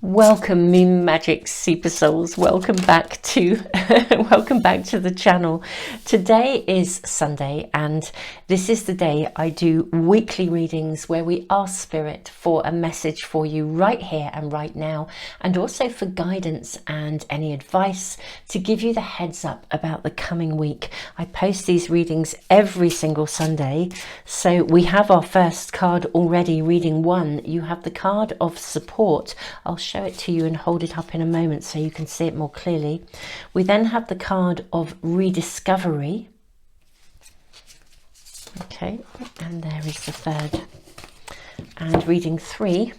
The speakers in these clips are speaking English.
Welcome, Moon Magic Super Souls. Welcome back to welcome back to the channel. Today is Sunday, and this is the day I do weekly readings where we ask Spirit for a message for you right here and right now, and also for guidance and any advice to give you the heads up about the coming week. I post these readings every single Sunday. So we have our first card already, reading 1. You have the card of support. I'll show it to you and hold it up in a moment so you can see it more clearly. We then have the card of rediscovery. Okay, and there is the third. And reading 3,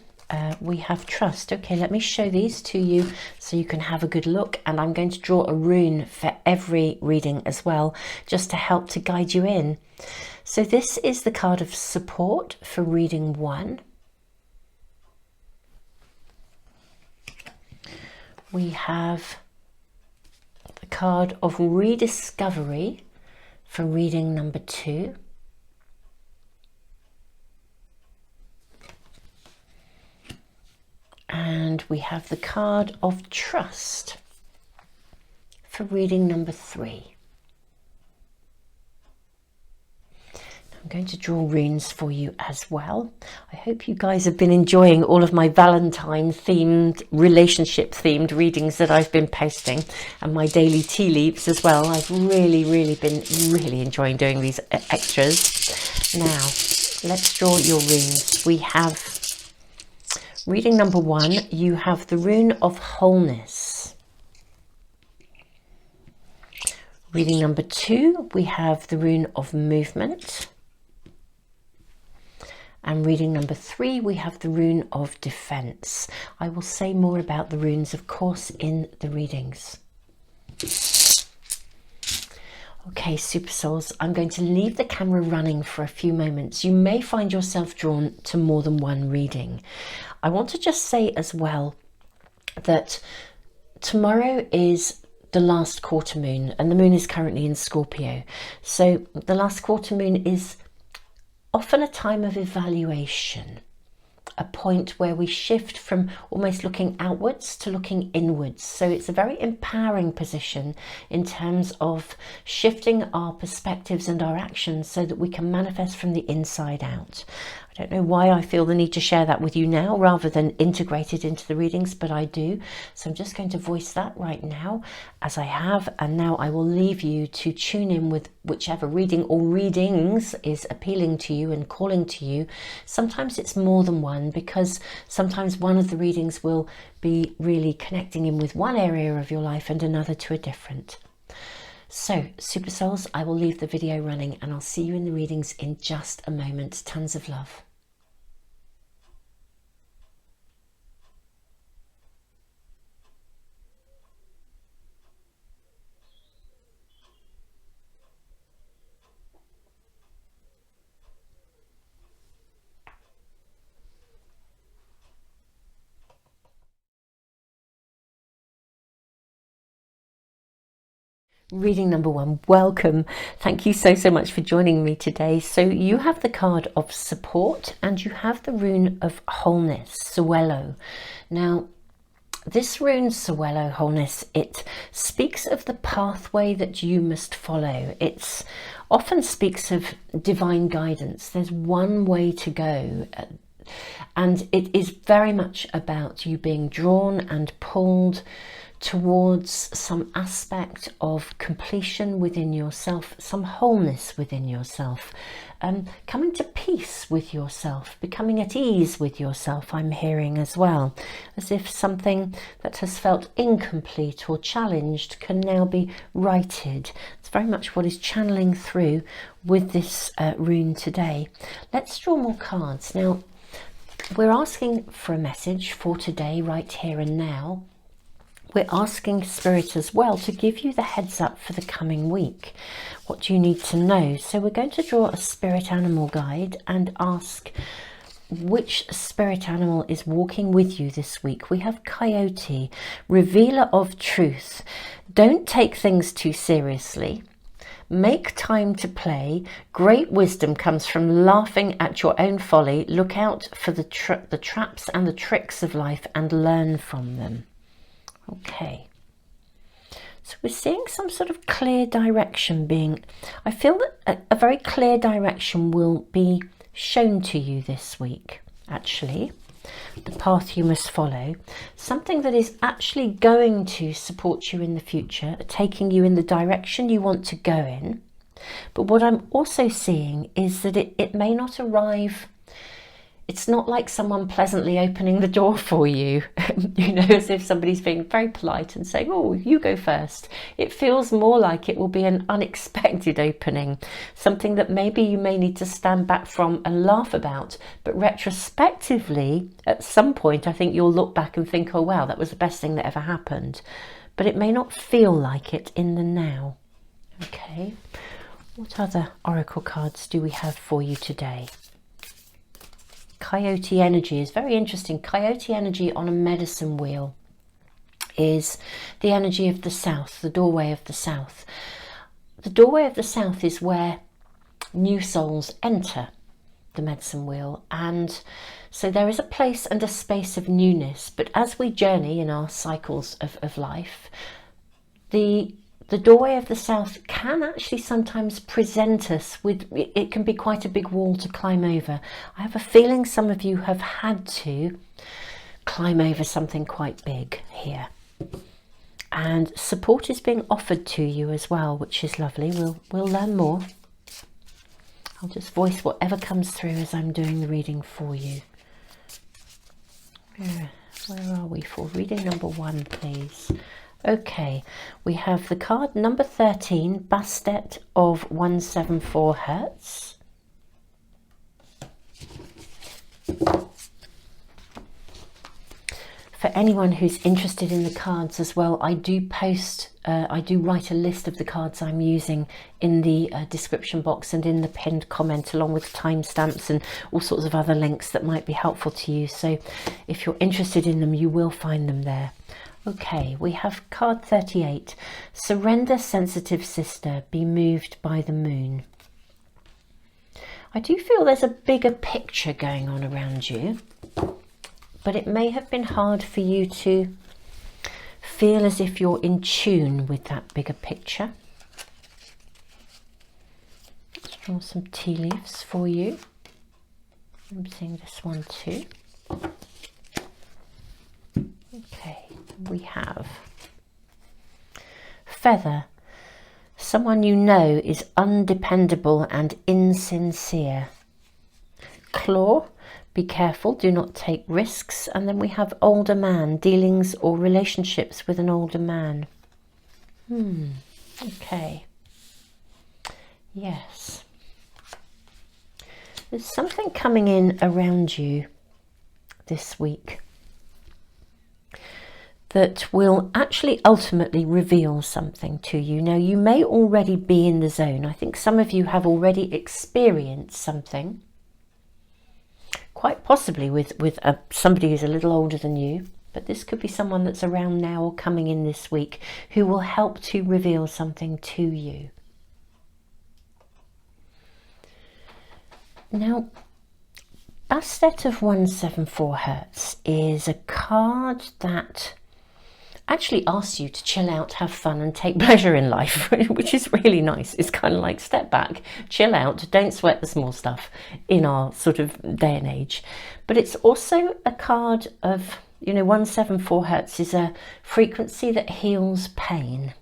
we have trust. Okay, let me show these to you so you can have a good look. And I'm going to draw a rune for every reading as well, just to help to guide you in. So this is the card of support for reading 1. We have the card of rediscovery for reading number 2. And we have the card of trust for reading number 3. I'm going to draw runes for you as well. I hope you guys have been enjoying all of my Valentine themed, relationship themed readings that I've been posting, and my daily tea leaves as well. I've really been enjoying doing these extras. Now, let's draw your runes. We have reading number 1. You have the rune of wholeness. Reading number 2, we have the rune of movement. And reading number 3, we have the rune of defense. I will say more about the runes, of course, in the readings. Okay, Super Souls, I'm going to leave the camera running for a few moments. You may find yourself drawn to more than one reading. I want to just say as well that tomorrow is the last quarter moon, and the moon is currently in Scorpio. So the last quarter moon is often a time of evaluation, a point where we shift from almost looking outwards to looking inwards. So it's a very empowering position in terms of shifting our perspectives and our actions so that we can manifest from the inside out. I don't know why I feel the need to share that with you now rather than integrate it into the readings, but I do. So I'm just going to voice that right now as I have, and now I will leave you to tune in with whichever reading or readings is appealing to you and calling to you. Sometimes it's more than one, because sometimes one of the readings will be really connecting in with one area of your life and another to a different. So, Super Souls, I will leave the video running and I'll see you in the readings in just a moment. Tons of love. Reading number 1, welcome. Thank you so much for joining me today. So you have the card of support and you have the rune of wholeness, Suelo. Now, this rune, Suelo, wholeness, it speaks of the pathway that you must follow. It often speaks of divine guidance. There's one way to go. And it is very much about you being drawn and pulled towards some aspect of completion within yourself, some wholeness within yourself, coming to peace with yourself, becoming at ease with yourself, I'm hearing as well, as if something that has felt incomplete or challenged can now be righted. It's very much what is channeling through with this rune today. Let's draw more cards. Now, we're asking for a message for today, right here and now. We're asking Spirit as well to give you the heads up for the coming week. What do you need to know? So we're going to draw a spirit animal guide and ask which spirit animal is walking with you this week. We have Coyote, revealer of truth. Don't take things too seriously. Make time to play. Great wisdom comes from laughing at your own folly. Look out for the traps and the tricks of life and learn from them. Okay. So we're seeing some sort of clear direction being... I feel that a very clear direction will be shown to you this week, actually. The path you must follow. Something that is actually going to support you in the future, taking you in the direction you want to go in. But what I'm also seeing is that it may not arrive... It's not like someone pleasantly opening the door for you, you know, as if somebody's being very polite and saying, oh, you go first. It feels more like it will be an unexpected opening, something that maybe you may need to stand back from and laugh about. But retrospectively, at some point, I think you'll look back and think, oh, wow, that was the best thing that ever happened. But it may not feel like it in the now. Okay, what other oracle cards do we have for you today? Coyote energy is very interesting. Coyote energy on a medicine wheel is the energy of the south, the doorway of the south. The doorway of the south is where new souls enter the medicine wheel, and so there is a place and a space of newness. But as we journey in our cycles of life, the doorway of the south can actually sometimes present us with, it can be quite a big wall to climb over. I have a feeling some of you have had to climb over something quite big here. And support is being offered to you as well, which is lovely. We'll learn more. I'll just voice whatever comes through as I'm doing the reading for you. Where are we for reading number 1, please? Okay, we have the card number 13, Bastet of 174 Hertz. For anyone who's interested in the cards as well, I do write a list of the cards I'm using in the description box and in the pinned comment, along with timestamps and all sorts of other links that might be helpful to you. So if you're interested in them, you will find them there. Okay, we have card 38, Surrender, Sensitive Sister, Be Moved by the Moon. I do feel there's a bigger picture going on around you, but it may have been hard for you to feel as if you're in tune with that bigger picture. Let's draw some tea leaves for you. I'm seeing this one too. Okay, we have Feather. Someone you know is undependable and insincere. Claw. Be careful, do not take risks. And then we have Older Man. Dealings or relationships with an older man. Okay. Yes. There's something coming in around you this week that will actually ultimately reveal something to you. Now, you may already be in the zone. I think some of you have already experienced something, quite possibly with somebody who's a little older than you, but this could be someone that's around now or coming in this week who will help to reveal something to you. Now, Bastet of 174 Hertz is a card that actually asks you to chill out, have fun and take pleasure in life, which is really nice. It's kind of like step back, chill out, don't sweat the small stuff in our sort of day and age. But it's also a card of, 174 Hertz is a frequency that heals pain.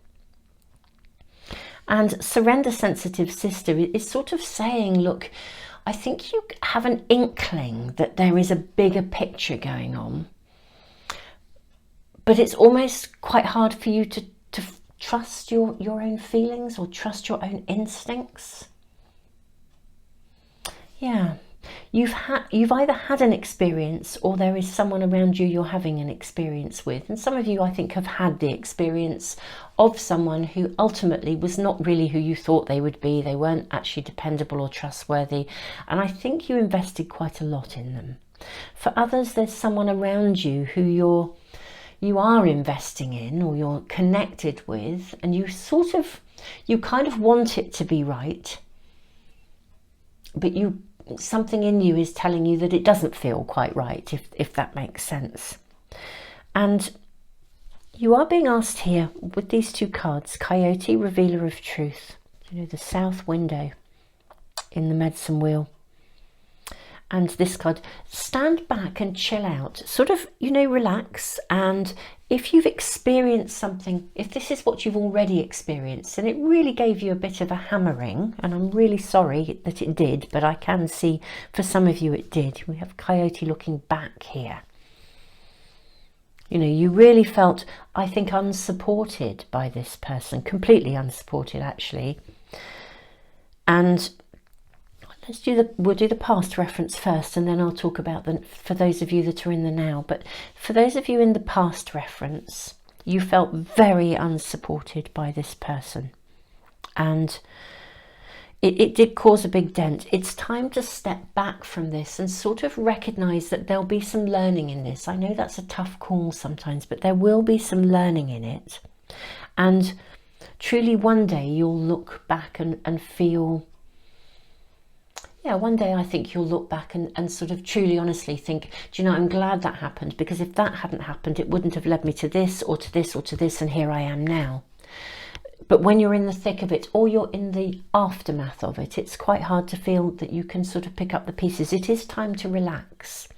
And Surrender, Sensitive Sister is sort of saying, look, I think you have an inkling that there is a bigger picture going on, but it's almost quite hard for you to trust your own feelings or trust your own instincts. Yeah, you've either had an experience or there is someone around you you're having an experience with. And some of you, I think, have had the experience of someone who ultimately was not really who you thought they would be. They weren't actually dependable or trustworthy. And I think you invested quite a lot in them. For others, there's someone around you who you are investing in, or you're connected with, and you kind of want it to be right, but something in you is telling you that it doesn't feel quite right, if that makes sense. And you are being asked here with these two cards, Coyote, Revealer of Truth, the South Window in the Medicine Wheel, and this card, stand back and chill out, sort of, relax. And if you've experienced something, if this is what you've already experienced and it really gave you a bit of a hammering, and I'm really sorry that it did, but I can see for some of you it did. We have Coyote looking back here. You really felt, I think, unsupported by this person, completely unsupported actually. And we'll do the past reference first, and then I'll talk about for those of you that are in the now. But for those of you in the past reference, you felt very unsupported by this person, and it did cause a big dent. It's time to step back from this and sort of recognize that there'll be some learning in this. I know that's a tough call sometimes, but there will be some learning in it. And truly one day you'll look back and feel, one day I think you'll look back and sort of truly honestly think, do you know, I'm glad that happened, because if that hadn't happened, it wouldn't have led me to this or to this or to this, and here I am now. But when you're in the thick of it, or you're in the aftermath of it, it's quite hard to feel that you can sort of pick up the pieces. It is time to relax,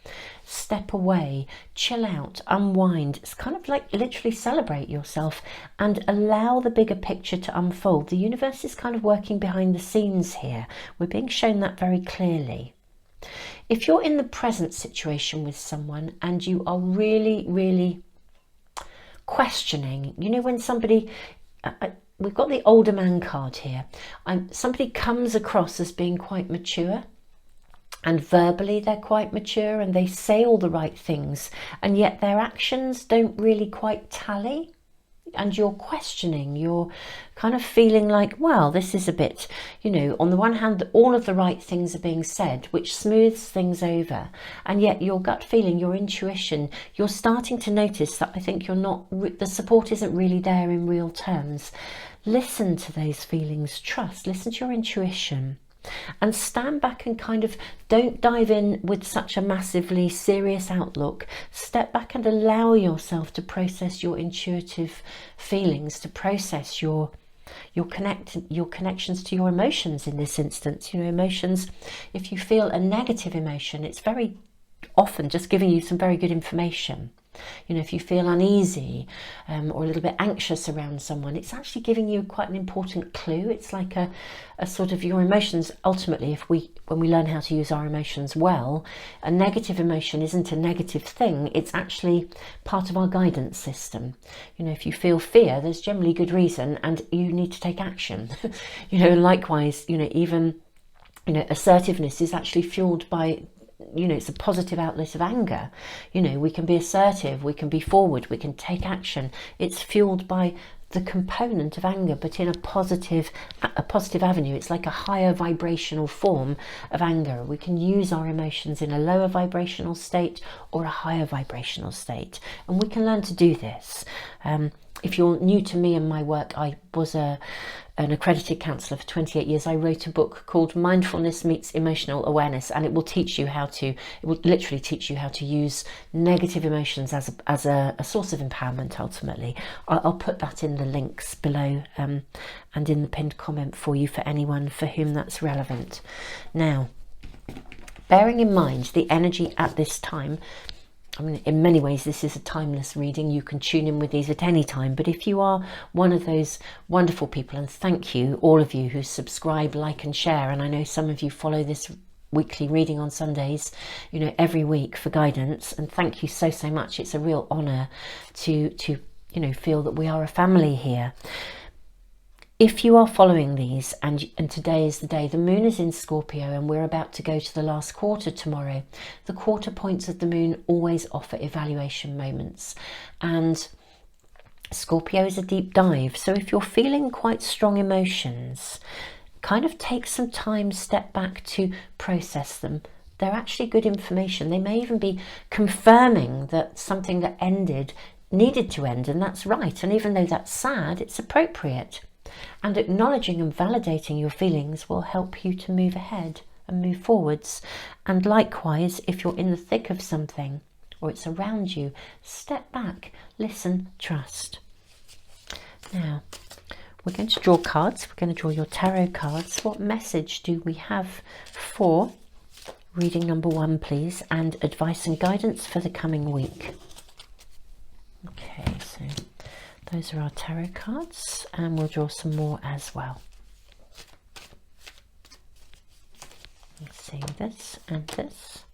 step away, chill out, unwind. It's kind of like literally celebrate yourself and allow the bigger picture to unfold. The universe is kind of working behind the scenes here. We're being shown that very clearly. If you're in the present situation with someone and you are really, really questioning, when somebody... we've got the older man card here. Somebody comes across as being quite mature, and verbally they're quite mature and they say all the right things, and yet their actions don't really quite tally. And you're questioning, you're kind of feeling like, well, this is a bit, on the one hand, all of the right things are being said, which smooths things over. And yet your gut feeling, your intuition, you're starting to notice that I think the support isn't really there in real terms. Listen to those feelings, trust, listen to your intuition, and stand back and kind of don't dive in with such a massively serious outlook. Step back and allow yourself to process your intuitive feelings, to process your connections to your emotions in this instance. Emotions, if you feel a negative emotion, it's very often just giving you some very good information. If you feel uneasy or a little bit anxious around someone, it's actually giving you quite an important clue. It's like a sort of your emotions. Ultimately, when we learn how to use our emotions well, a negative emotion isn't a negative thing. It's actually part of our guidance system. If you feel fear, there's generally good reason, and you need to take action. Likewise, even assertiveness is actually fueled by, it's a positive outlet of anger. We can be assertive, we can be forward, we can take action. It's fueled by the component of anger, but in a positive avenue. It's like a higher vibrational form of anger. We can use our emotions in a lower vibrational state or a higher vibrational state, and we can learn to do this. If you're new to me and my work, I was an accredited counsellor for 28 years. I wrote a book called Mindfulness Meets Emotional Awareness, and it will literally teach you how to use negative emotions as a source of empowerment, ultimately. I'll put that in the links below and in the pinned comment for you, for anyone for whom that's relevant. Now, bearing in mind the energy at this time, in many ways, this is a timeless reading. You can tune in with these at any time. But if you are one of those wonderful people, and thank you, all of you who subscribe, like and share, and I know some of you follow this weekly reading on Sundays, every week for guidance, and thank you so much. It's a real honour to feel that we are a family here. If you are following these, and today is the day, the moon is in Scorpio and we're about to go to the last quarter tomorrow. The quarter points of the moon always offer evaluation moments, and Scorpio is a deep dive. So if you're feeling quite strong emotions, kind of take some time, step back to process them. They're actually good information. They may even be confirming that something that ended needed to end, and that's right. And even though that's sad, it's appropriate. And acknowledging and validating your feelings will help you to move ahead and move forwards. And likewise, if you're in the thick of something or it's around you, step back, listen, trust. Now, we're going to draw cards. We're going to draw your tarot cards. What message do we have for reading number 1, please, and advice and guidance for the coming week? Okay, so those are our tarot cards, and we'll draw some more as well. Let's see, this and this.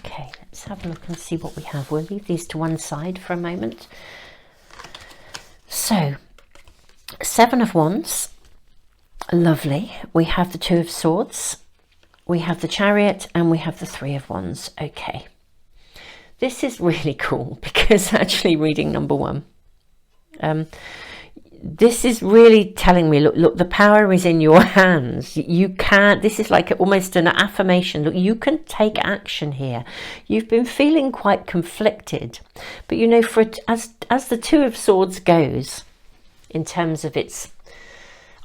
Okay, let's have a look and see what we have. We'll leave these to one side for a moment. So, 7 of Wands, lovely. We have the 2 of Swords, we have the Chariot, and we have the 3 of Wands. Okay, this is really cool because actually reading number 1, this is really telling me, look, the power is in your hands. You can, this is like almost an affirmation. Look, you can take action here. You've been feeling quite conflicted, but you know, for it, as the 2 of Swords goes, in terms of its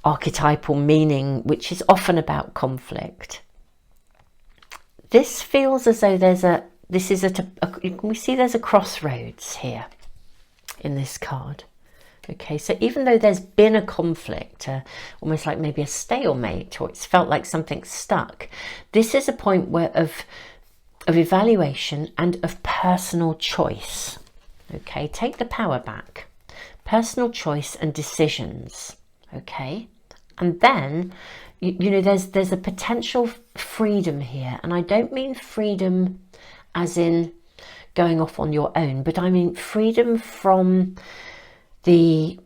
archetypal meaning, which is often about conflict, this feels as though there's we see there's a crossroads here in this card. Okay, so even though there's been a conflict, almost like maybe a stalemate, or it's felt like something's stuck, this is a point of evaluation and of personal choice. Okay, take the power back. Personal choice and decisions. Okay, and then you know there's a potential freedom here, and I don't mean freedom as in going off on your own, but I mean freedom from the,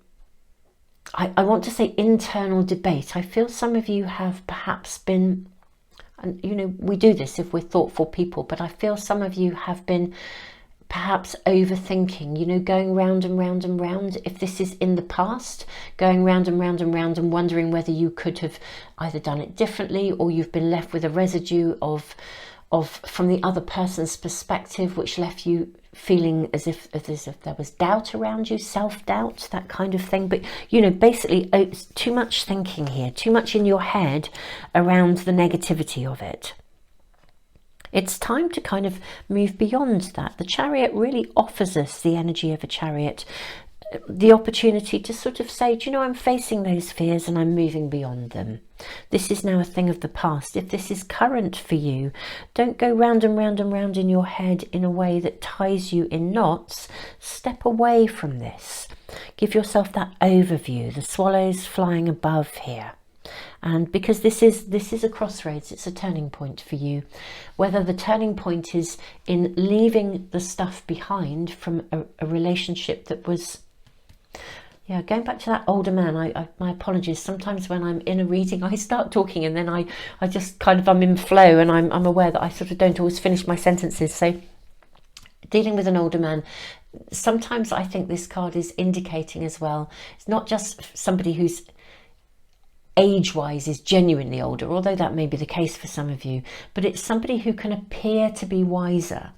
I want to say, internal debate. I feel some of you have perhaps been, and you know, we do this if we're thoughtful people, but I feel some of you have been perhaps overthinking, you know, going round and round and round. If this is in the past, going round and round and round and wondering whether you could have either done it differently, or you've been left with a residue of from the other person's perspective, which left you feeling as if there was doubt around you, self-doubt, that kind of thing. But you know, basically it's too much thinking here, too much in your head around the negativity of it. It's time to kind of move beyond that. The Chariot really offers us, the energy of a chariot, the opportunity to sort of say, do you know, I'm facing those fears and I'm moving beyond them. This is now a thing of the past. If this is current for you, don't go round and round and round in your head in a way that ties you in knots. Step away from this. Give yourself that overview, the swallows flying above here. And because this is a crossroads, it's a turning point for you. Whether the turning point is in leaving the stuff behind from a relationship that was, yeah, going back to that older man, my apologies. Sometimes when I'm in a reading, I start talking and then I just kind of, I'm in flow, and I'm aware that I sort of don't always finish my sentences. So dealing with an older man, sometimes I think this card is indicating as well, it's not just somebody who's age-wise is genuinely older, although that may be the case for some of you, but it's somebody who can appear to be wiser,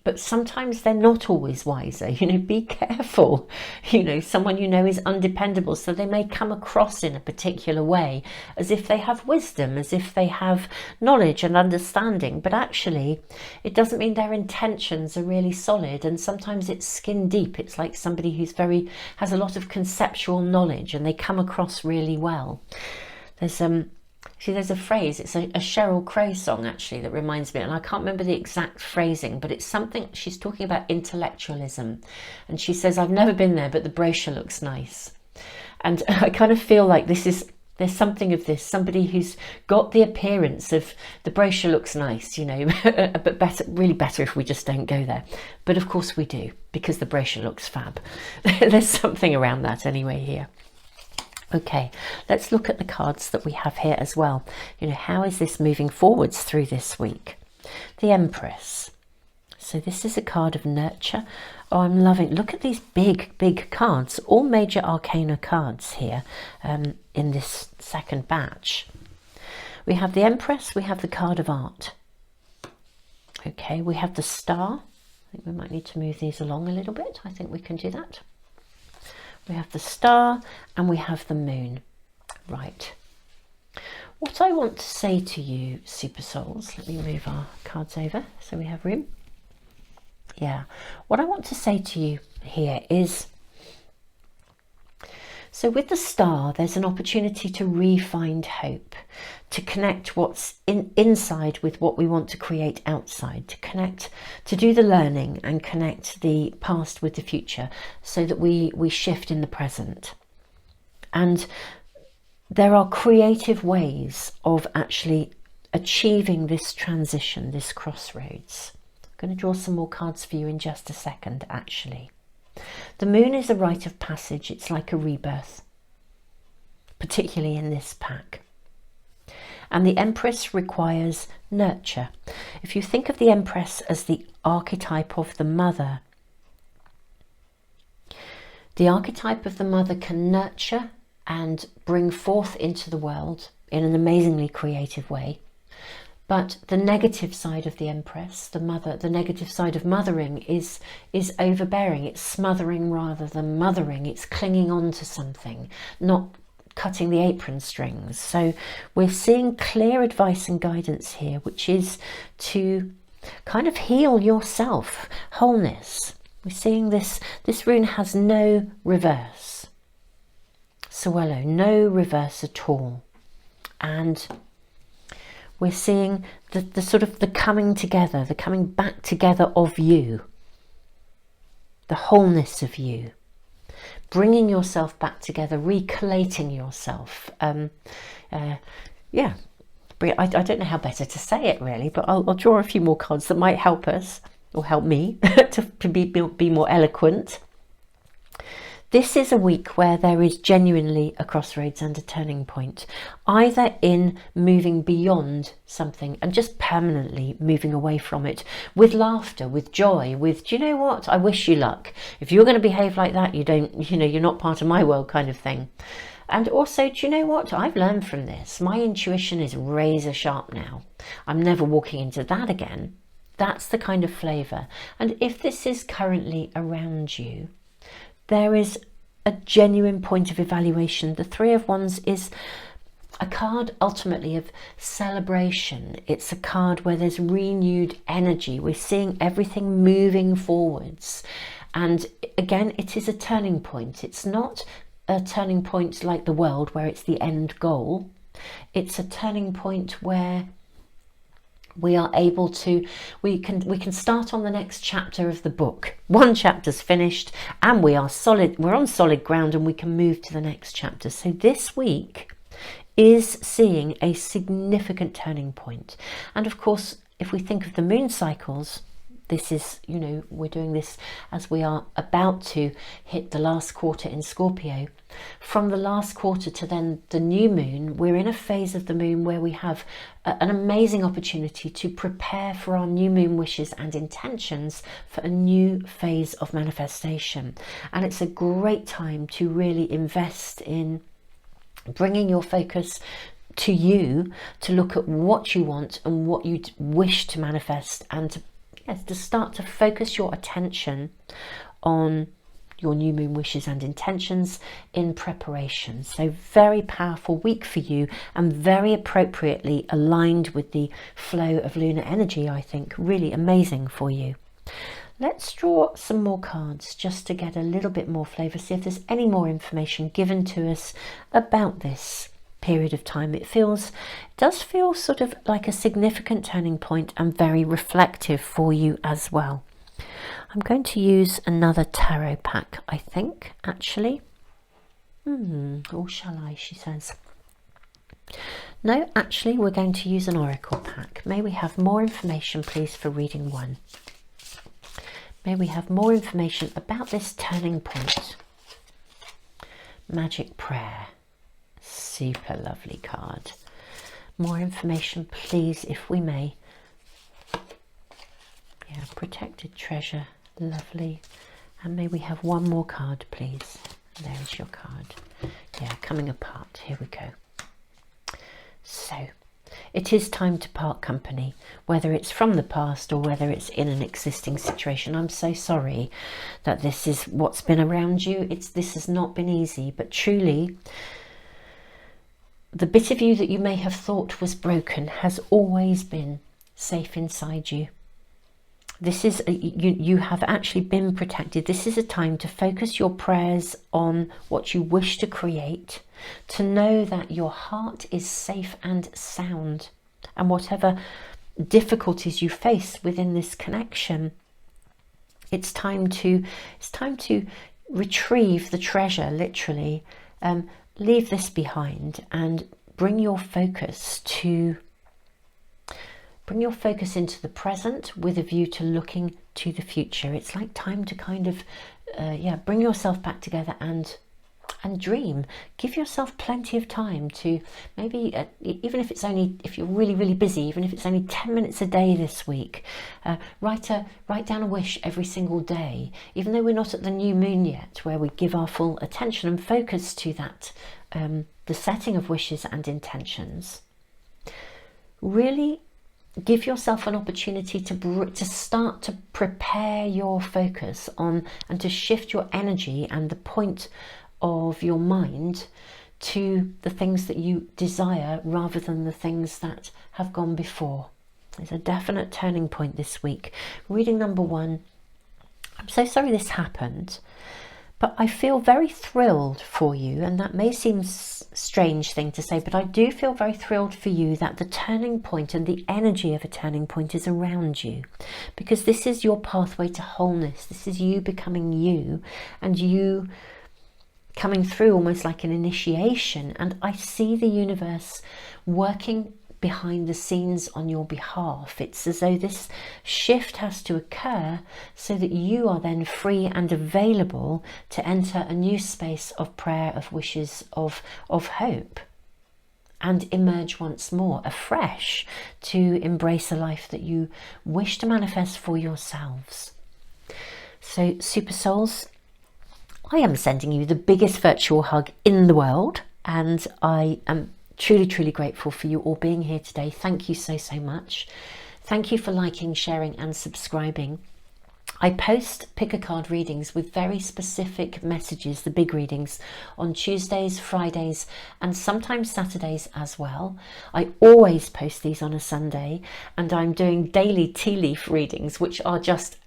but sometimes they're not always wiser. You know, be careful. You know, someone you know is undependable, so they may come across in a particular way as if they have wisdom, as if they have knowledge and understanding, but actually it doesn't mean their intentions are really solid. And sometimes it's skin deep. It's like somebody who's has a lot of conceptual knowledge, and they come across really well. There's a phrase, it's a Sheryl Crow song actually that reminds me, and I can't remember the exact phrasing, but it's something, she's talking about intellectualism, and she says, I've never been there, but the brochure looks nice. And I kind of feel like there's something of this, somebody who's got the appearance of the brochure looks nice, you know, but really better if we just don't go there. But of course we do, because the brochure looks fab. There's something around that anyway here. Okay, let's look at the cards that we have here as well. You know, how is this moving forwards through this week? The Empress. So this is a card of nurture. Oh, I'm loving, look at these big cards, all major arcana cards here in this second batch. We have the Empress, we have the card of art. Okay, we have the Star. I think we might need to move these along a little bit. I think we can do that. We have the Star and we have the Moon. Right. What I want to say to you, Super Souls, let me move our cards over so we have room. Yeah, what I want to say to you here is, so with the Star, there's an opportunity to re-find hope, to connect what's inside with what we want to create outside, to connect, to do the learning and connect the past with the future so that we shift in the present. And there are creative ways of actually achieving this transition, this crossroads. I'm going to draw some more cards for you in just a second, actually. The Moon is a rite of passage. It's like a rebirth, particularly in this pack. And the Empress requires nurture. If you think of the Empress as the archetype of the mother, the archetype of the mother can nurture and bring forth into the world in an amazingly creative way. But the negative side of the Empress, the mother, the negative side of mothering is overbearing. It's smothering rather than mothering. It's clinging on to something, not cutting the apron strings. So we're seeing clear advice and guidance here, which is to kind of heal yourself, wholeness. We're seeing this rune has no reverse. Suelo, no reverse at all. And we're seeing the sort of the coming together, the coming back together of you, the wholeness of you, bringing yourself back together, recollating yourself. Yeah, I don't know how better to say it really, but I'll draw a few more cards that might help us, or help me to be more eloquent. This is a week where there is genuinely a crossroads and a turning point, either in moving beyond something and just permanently moving away from it with laughter, with joy, with, do you know what, I wish you luck. If you're going to behave like that, you're not part of my world kind of thing. And also, do you know what, I've learned from this. My intuition is razor sharp now. I'm never walking into that again. That's the kind of flavour. And if this is currently around you, there is a genuine point of evaluation. The Three of Wands is a card ultimately of celebration. It's a card where there's renewed energy. We're seeing everything moving forwards. And again, it is a turning point. It's not a turning point like the world where it's the end goal. It's a turning point where we are able to, we can start on the next chapter of the book. One chapter's finished and we're on solid ground and we can move to the next chapter. So this week is seeing a significant turning point. And of course, if we think of the moon cycles, this is, we're doing this as we are about to hit the last quarter in Scorpio. From the last quarter to then the new moon, we're in a phase of the moon where we have an amazing opportunity to prepare for our new moon wishes and intentions for a new phase of manifestation. And it's a great time to really invest in bringing your focus to you, to look at what you want and what you wish to manifest, and to start to focus your attention on your new moon wishes and intentions in preparation. So very powerful week for you and very appropriately aligned with the flow of lunar energy, I think. Really amazing for you. Let's draw some more cards just to get a little bit more flavour, see if there's any more information given to us about this period of time. It does feel sort of like a significant turning point and very reflective for you as well. I'm going to use another tarot pack, I think, actually. Or shall I, she says. No, actually, we're going to use an oracle pack. May we have more information, please, for reading one. May we have more information about this turning point. Magic prayer. Super lovely card. More information, please, if we may. Yeah, protected treasure, lovely. And may we have one more card, please. There is your card. Yeah, coming apart. Here we go. So, it is time to part company, whether it's from the past or whether it's in an existing situation. I'm so sorry that this is what's been around you. This has not been easy, but truly, the bit of you that you may have thought was broken has always been safe inside you. This is, you have actually been protected. This is a time to focus your prayers on what you wish to create, to know that your heart is safe and sound, and whatever difficulties you face within this connection, it's time to retrieve the treasure, literally. Leave this behind and bring your focus into the present with a view to looking to the future. It's like time to kind of bring yourself back together and dream. Give yourself plenty of time to maybe even if it's only, if you're really busy, even if it's only 10 minutes a day this week, write down a wish every single day, even though we're not at the new moon yet, where we give our full attention and focus to that, the setting of wishes and intentions. Really give yourself an opportunity to start to prepare your focus on, and to shift your energy and the point of your mind to the things that you desire rather than the things that have gone before. There's a definite turning point this week. Reading number 1. I'm so sorry this happened, but I feel very thrilled for you, and that may seem a strange thing to say, but I do feel very thrilled for you that the turning point and the energy of a turning point is around you, because this is your pathway to wholeness. This is you becoming you, and you coming through almost like an initiation. And I see the universe working behind the scenes on your behalf. It's as though this shift has to occur so that you are then free and available to enter a new space of prayer, of wishes, of hope, and emerge once more afresh to embrace a life that you wish to manifest for yourselves. So, super souls, I am sending you the biggest virtual hug in the world, and I am truly grateful for you all being here today. Thank you so much. Thank you for liking, sharing and subscribing. I post pick a card readings with very specific messages, the big readings, on Tuesdays, Fridays and sometimes Saturdays as well. I always post these on a Sunday, and I'm doing daily tea leaf readings, which are just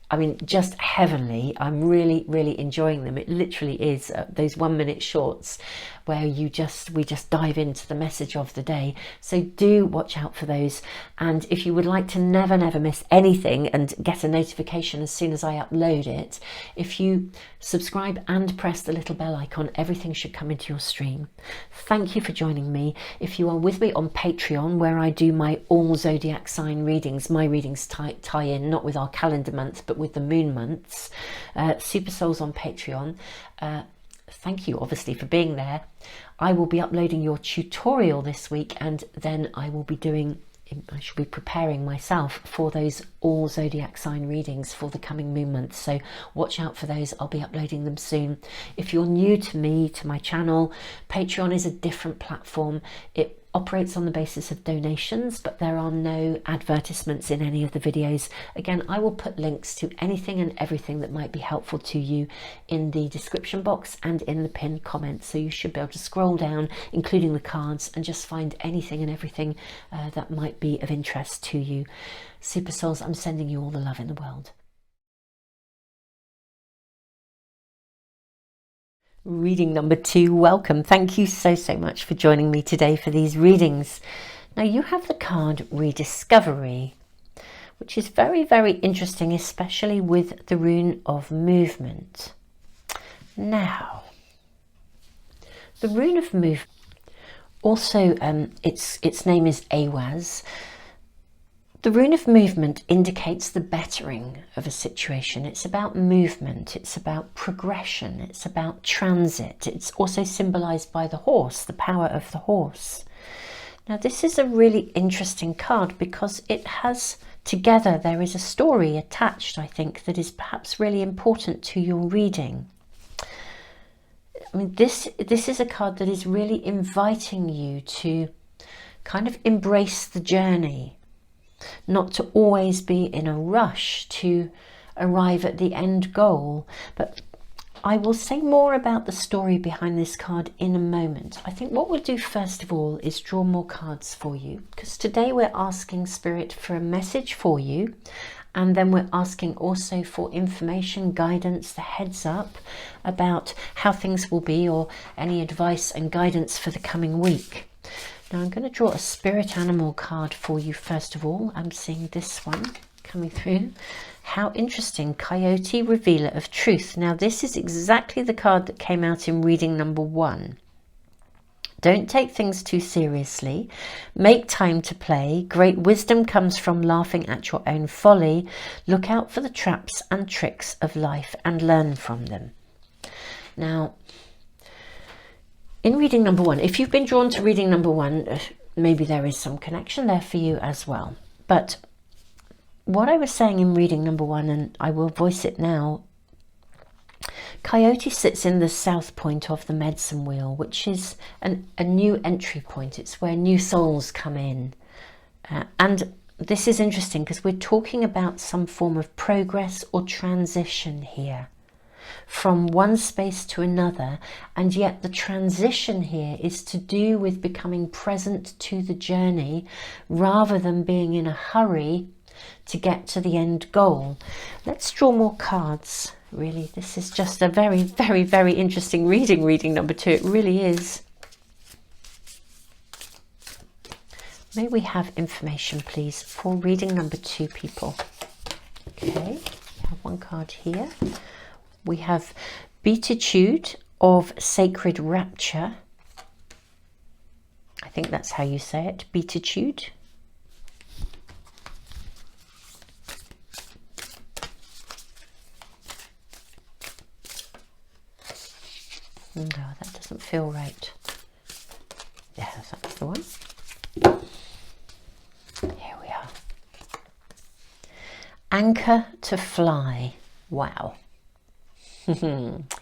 heavenly. I'm really enjoying them. It literally is those 1 minute shorts where we just dive into the message of the day. So do watch out for those. And if you would like to never miss anything and get a notification as soon as I upload it, if you subscribe and press the little bell icon, everything should come into your stream. Thank you for joining me. If you are with me on Patreon, where I do my all zodiac sign readings, my readings tie in not with our calendar month but with the moon months, Super Souls on Patreon, thank you obviously for being there. I will be uploading your tutorial this week, and then I should be preparing myself for those all zodiac sign readings for the coming moon months. So watch out for those. I'll be uploading them soon. If you're new to my channel, Patreon is a different platform. It operates on the basis of donations, but there are no advertisements in any of the videos. Again, I will put links to anything and everything that might be helpful to you in the description box and in the pinned comments, so you should be able to scroll down, including the cards, and just find anything and everything that might be of interest to you. Super souls, I'm sending you all the love in the world. Reading number 2, welcome. Thank you so much for joining me today for these readings. Now you have the card Rediscovery, which is very interesting, especially with the rune of movement. Now, the rune of movement, also its name is Awaz. The rune of movement indicates the bettering of a situation. It's about movement, it's about progression, it's about transit. It's also symbolized by the horse, the power of the horse. Now this is a really interesting card because it has together there is a story attached, I think, that is perhaps really important to your reading. I mean, this is a card that is really inviting you to kind of embrace the journey, not to always be in a rush to arrive at the end goal. But I will say more about the story behind this card in a moment. I think what we'll do first of all is draw more cards for you, because today we're asking Spirit for a message for you, and then we're asking also for information, guidance, the heads up about how things will be, or any advice and guidance for the coming week. Now I'm going to draw a spirit animal card for you first of all. I'm seeing this one coming through. How interesting. Coyote, Revealer of Truth. Now this is exactly the card that came out in reading number 1. Don't take things too seriously. Make time to play. Great wisdom comes from laughing at your own folly. Look out for the traps and tricks of life and learn from them. Now, in reading number 1, if you've been drawn to reading number 1, maybe there is some connection there for you as well. But what I was saying in reading number 1, and I will voice it now, Coyote sits in the south point of the medicine wheel, which is a new entry point. It's where new souls come in. And this is interesting because we're talking about some form of progress or transition here from one space to another. And yet the transition here is to do with becoming present to the journey rather than being in a hurry to get to the end goal. Let's draw more cards. Really, this is just a very, very, very interesting reading number 2. It really is. May we have information, please, for reading number 2, people? Okay, we have one card here. We have Beatitude of Sacred Rapture. I think that's how you say it, Beatitude. No, that doesn't feel right. Yeah, that's the one. Here we are. Anchor to fly. Wow.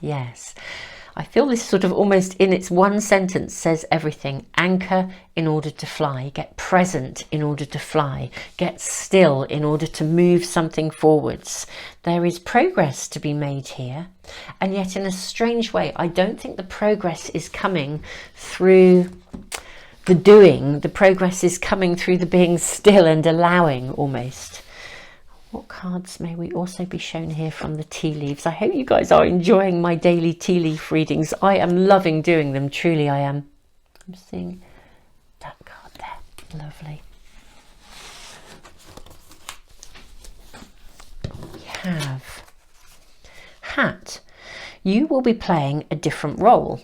Yes. I feel this sort of almost in its one sentence says everything. Anchor in order to fly. Get present in order to fly. Get still in order to move something forwards. There is progress to be made here. And yet in a strange way, I don't think the progress is coming through the doing. The progress is coming through the being still and allowing almost. What cards may we also be shown here from the tea leaves? I hope you guys are enjoying my daily tea leaf readings. I am loving doing them, truly I am. I'm seeing that card there. Lovely. We have Hat. You will be playing a different role.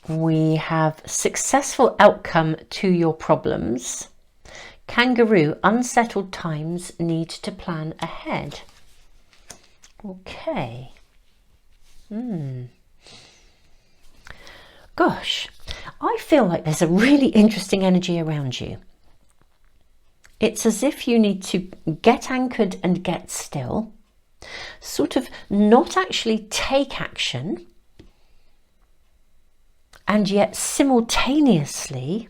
We have Successful outcome to your problems. Kangaroo, unsettled times, need to plan ahead. Okay. Gosh, I feel like there's a really interesting energy around you. It's as if you need to get anchored and get still, sort of not actually take action, and yet simultaneously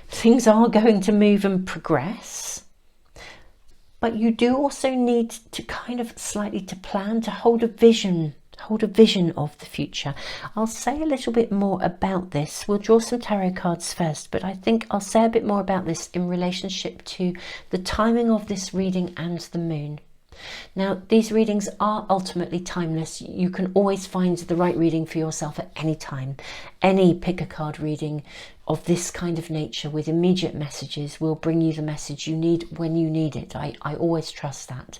things are going to move and progress, but you do also need to kind of slightly to plan, to hold a vision of the future. I'll say a little bit more about this. We'll draw some tarot cards first, but I think I'll say a bit more about this in relationship to the timing of this reading and the moon. Now, these readings are ultimately timeless. You can always find the right reading for yourself at any time. Any pick a card reading of this kind of nature with immediate messages will bring you the message you need when you need it. I always trust that.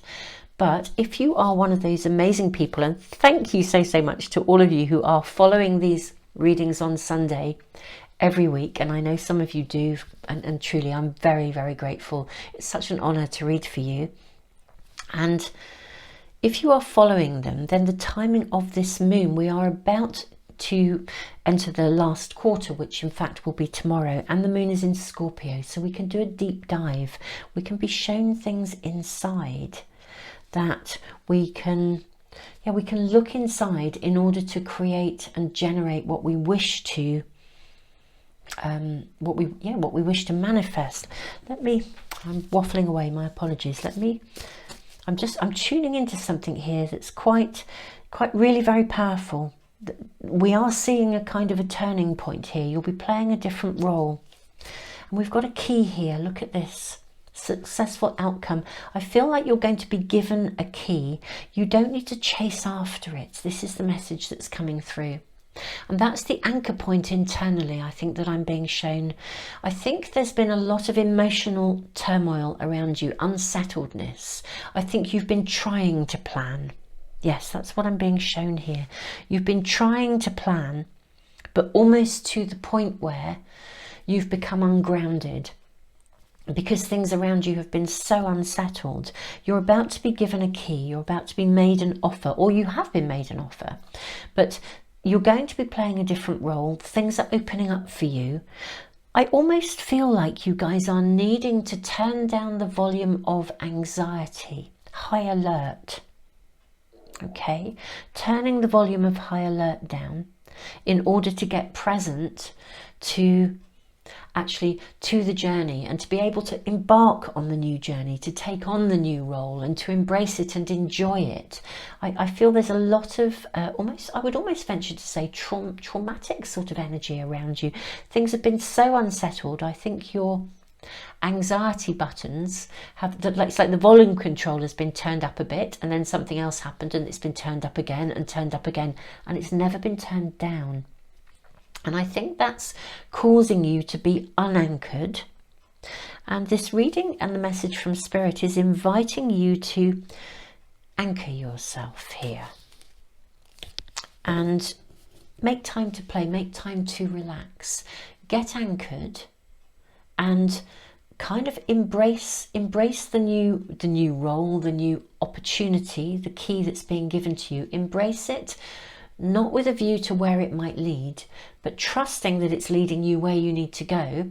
But if you are one of those amazing people, and thank you so much to all of you who are following these readings on Sunday every week, and I know some of you do, and truly I'm very, very grateful. It's such an honor to read for you. And if you are following them, then the timing of this moon, we are about to enter the last quarter, which in fact will be tomorrow, and the moon is in Scorpio, so we can do a deep dive. We can be shown things inside that we can look inside in order to create and generate what we wish to what we wish to manifest. I'm waffling away, my apologies. I'm tuning into something here that's quite really very powerful. We are seeing a kind of a turning point here. You'll be playing a different role, and we've got a key here. Look at this. Successful outcome. I feel like you're going to be given a key. You don't need to chase after it. This is the message that's coming through. And that's the anchor point internally, I think, that I'm being shown. I think there's been a lot of emotional turmoil around you, unsettledness. I think you've been trying to plan. Yes, that's what I'm being shown here. You've been trying to plan, but almost to the point where you've become ungrounded. Because things around you have been so unsettled. You're about to be given a key, you're about to be made an offer, or you have been made an offer, but you're going to be playing a different role. Things are opening up for you. I almost feel like you guys are needing to turn down the volume of anxiety, high alert. Okay, turning the volume of high alert down in order to get present to the journey, and to be able to embark on the new journey, to take on the new role and to embrace it and enjoy it. I feel there's a lot of I would almost venture to say traumatic sort of energy around you. Things have been so unsettled. I think your anxiety buttons it's like the volume control has been turned up a bit, and then something else happened and it's been turned up again, and it's never been turned down. And I think that's causing you to be unanchored. And this reading and the message from Spirit is inviting you to anchor yourself here. And make time to play, make time to relax. Get anchored and kind of embrace the new role, the new opportunity, the key that's being given to you. Embrace it. Not with a view to where it might lead, but trusting that it's leading you where you need to go,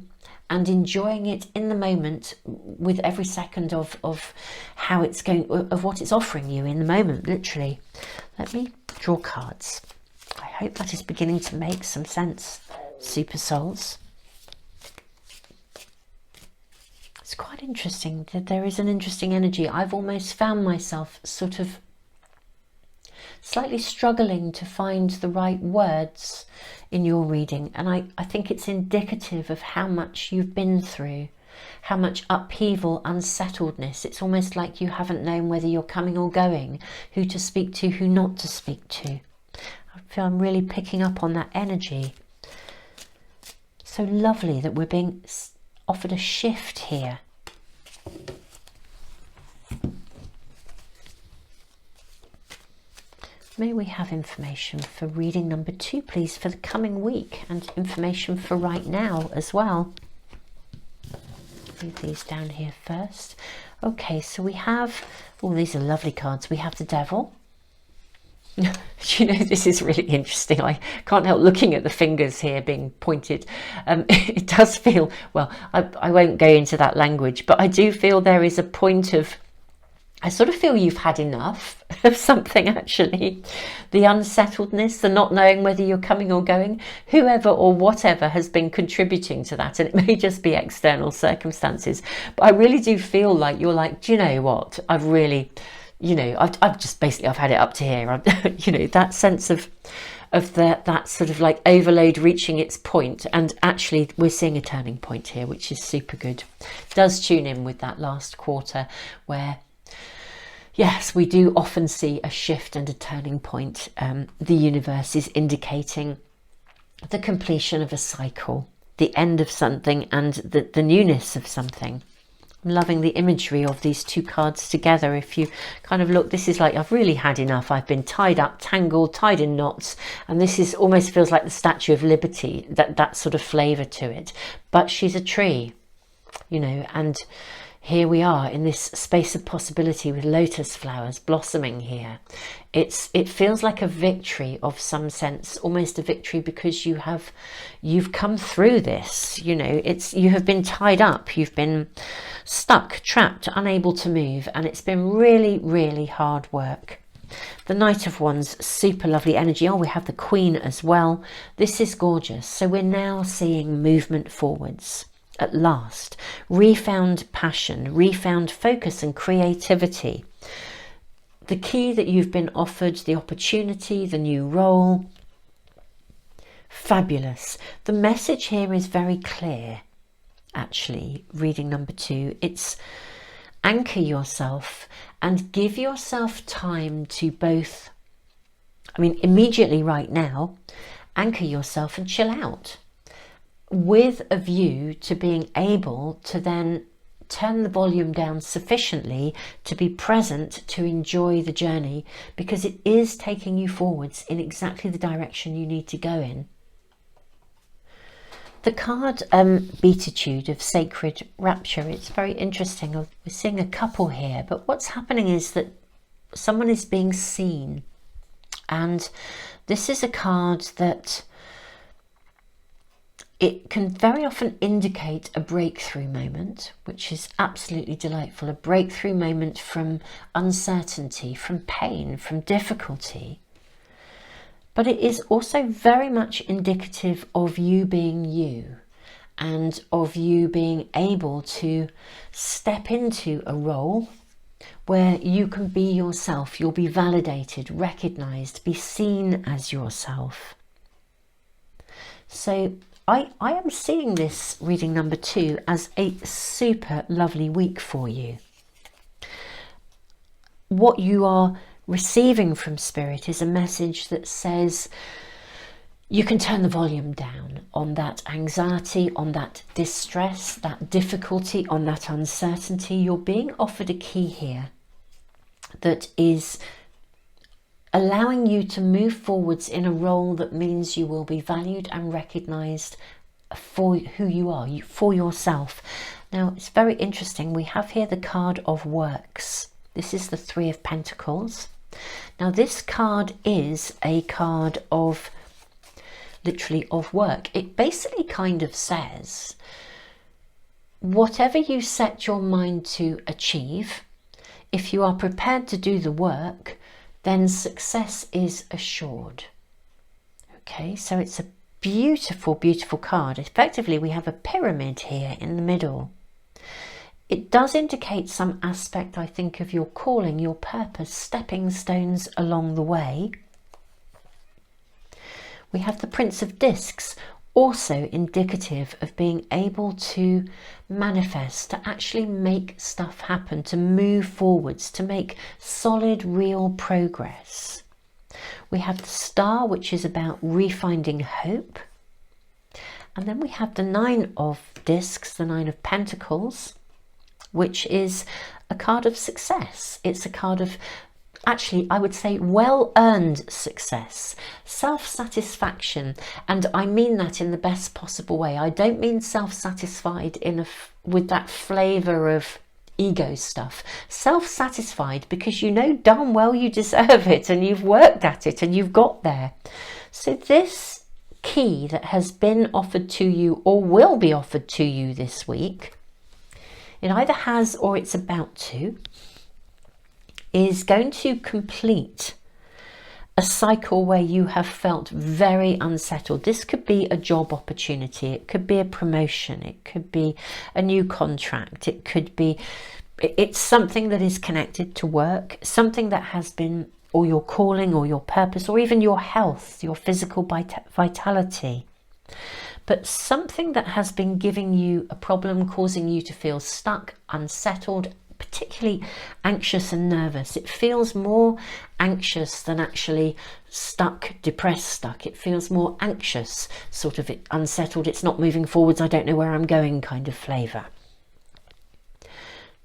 and enjoying it in the moment with every second of how it's going, of what it's offering you in the moment, literally. Let me draw cards. I hope that is beginning to make some sense, Super Souls. It's quite interesting that there is an interesting energy. I've almost found myself sort of slightly struggling to find the right words in your reading, and I think it's indicative of how much you've been through, how much upheaval, unsettledness. It's almost like you haven't known whether you're coming or going, who to speak to, who not to speak to. I feel I'm really picking up on that energy. So lovely that we're being offered a shift here. May we have information for reading number 2, please, for the coming week, and information for right now as well. Leave these down here first. Okay, so we have, oh, these are lovely cards. We have the Devil. You know, this is really interesting. I can't help looking at the fingers here being pointed. It does feel, well, I won't go into that language, but I do feel there is a point of, I sort of feel you've had enough of something, actually. The unsettledness, the not knowing whether you're coming or going, whoever or whatever has been contributing to that. And it may just be external circumstances. But I really do feel like you're like, do you know what? I've really, you know, I've just basically, I've had it up to here. You know, that sense of that sort of like overload reaching its point. And actually we're seeing a turning point here, which is super good. It does tune in with that last quarter where, yes, we do often see a shift and a turning point. The universe is indicating the completion of a cycle, the end of something, and the newness of something. I'm loving the imagery of these two cards together. If you kind of look, this is like, I've really had enough. I've been tied up, tangled, tied in knots. And this is almost feels like the Statue of Liberty, that sort of flavour to it. But she's a tree, you know, and here we are in this space of possibility with lotus flowers blossoming here. It feels like a victory of some sense, almost a victory because you've come through this. You know, you have been tied up, you've been stuck, trapped, unable to move, and it's been really, really hard work. The Knight of Wands, super lovely energy. Oh, we have the Queen as well. This is gorgeous. So we're now seeing movement forwards at last. Refound passion, refound focus and creativity. The key that you've been offered, the opportunity, the new role. Fabulous. The message here is very clear, actually, reading number 2. It's anchor yourself and give yourself time to both, I mean, immediately right now, anchor yourself and chill out with a view to being able to then turn the volume down sufficiently to be present, to enjoy the journey, because it is taking you forwards in exactly the direction you need to go in. The card Beatitude of Sacred Rapture, it's very interesting. We're seeing a couple here, but what's happening is that someone is being seen. And this is a card that it can very often indicate a breakthrough moment, which is absolutely delightful. A breakthrough moment from uncertainty, from pain, from difficulty. But it is also very much indicative of you being you and of you being able to step into a role where you can be yourself. You'll be validated, recognized, be seen as yourself. So I am seeing this reading number 2 as a super lovely week for you. What you are receiving from Spirit is a message that says you can turn the volume down on that anxiety, on that distress, that difficulty, on that uncertainty. You're being offered a key here that is allowing you to move forwards in a role that means you will be valued and recognized for who you are, for yourself. Now, it's very interesting. We have here the card of works. This is the 3 of Pentacles. Now, this card is a card of, literally, of work. It basically kind of says, whatever you set your mind to achieve, if you are prepared to do the work, then success is assured. Okay, so it's a beautiful, beautiful card. Effectively, we have a pyramid here in the middle. It does indicate some aspect, I think, of your calling, your purpose, stepping stones along the way. We have the Prince of Discs, also indicative of being able to manifest, to actually make stuff happen, to move forwards, to make solid, real progress. We have the Star, which is about refinding hope. And then we have the 9 of Discs, the 9 of Pentacles, which is a card of success. It's a card of, actually, I would say, well-earned success, self-satisfaction, and I mean that in the best possible way. I don't mean self-satisfied with that flavour of ego stuff. Self-satisfied because you know darn well you deserve it and you've worked at it and you've got there. So this key that has been offered to you or will be offered to you this week, it either has or it's about to, is going to complete a cycle where you have felt very unsettled. This could be a job opportunity, it could be a promotion, it could be a new contract, it could be, it's something that is connected to work, something that has been, or your calling or your purpose, or even your health, your physical vitality. But something that has been giving you a problem, causing you to feel stuck, unsettled, particularly anxious and nervous. It feels more anxious than actually stuck, depressed, stuck. It feels more anxious, sort of unsettled. It's not moving forwards. I don't know where I'm going kind of flavour.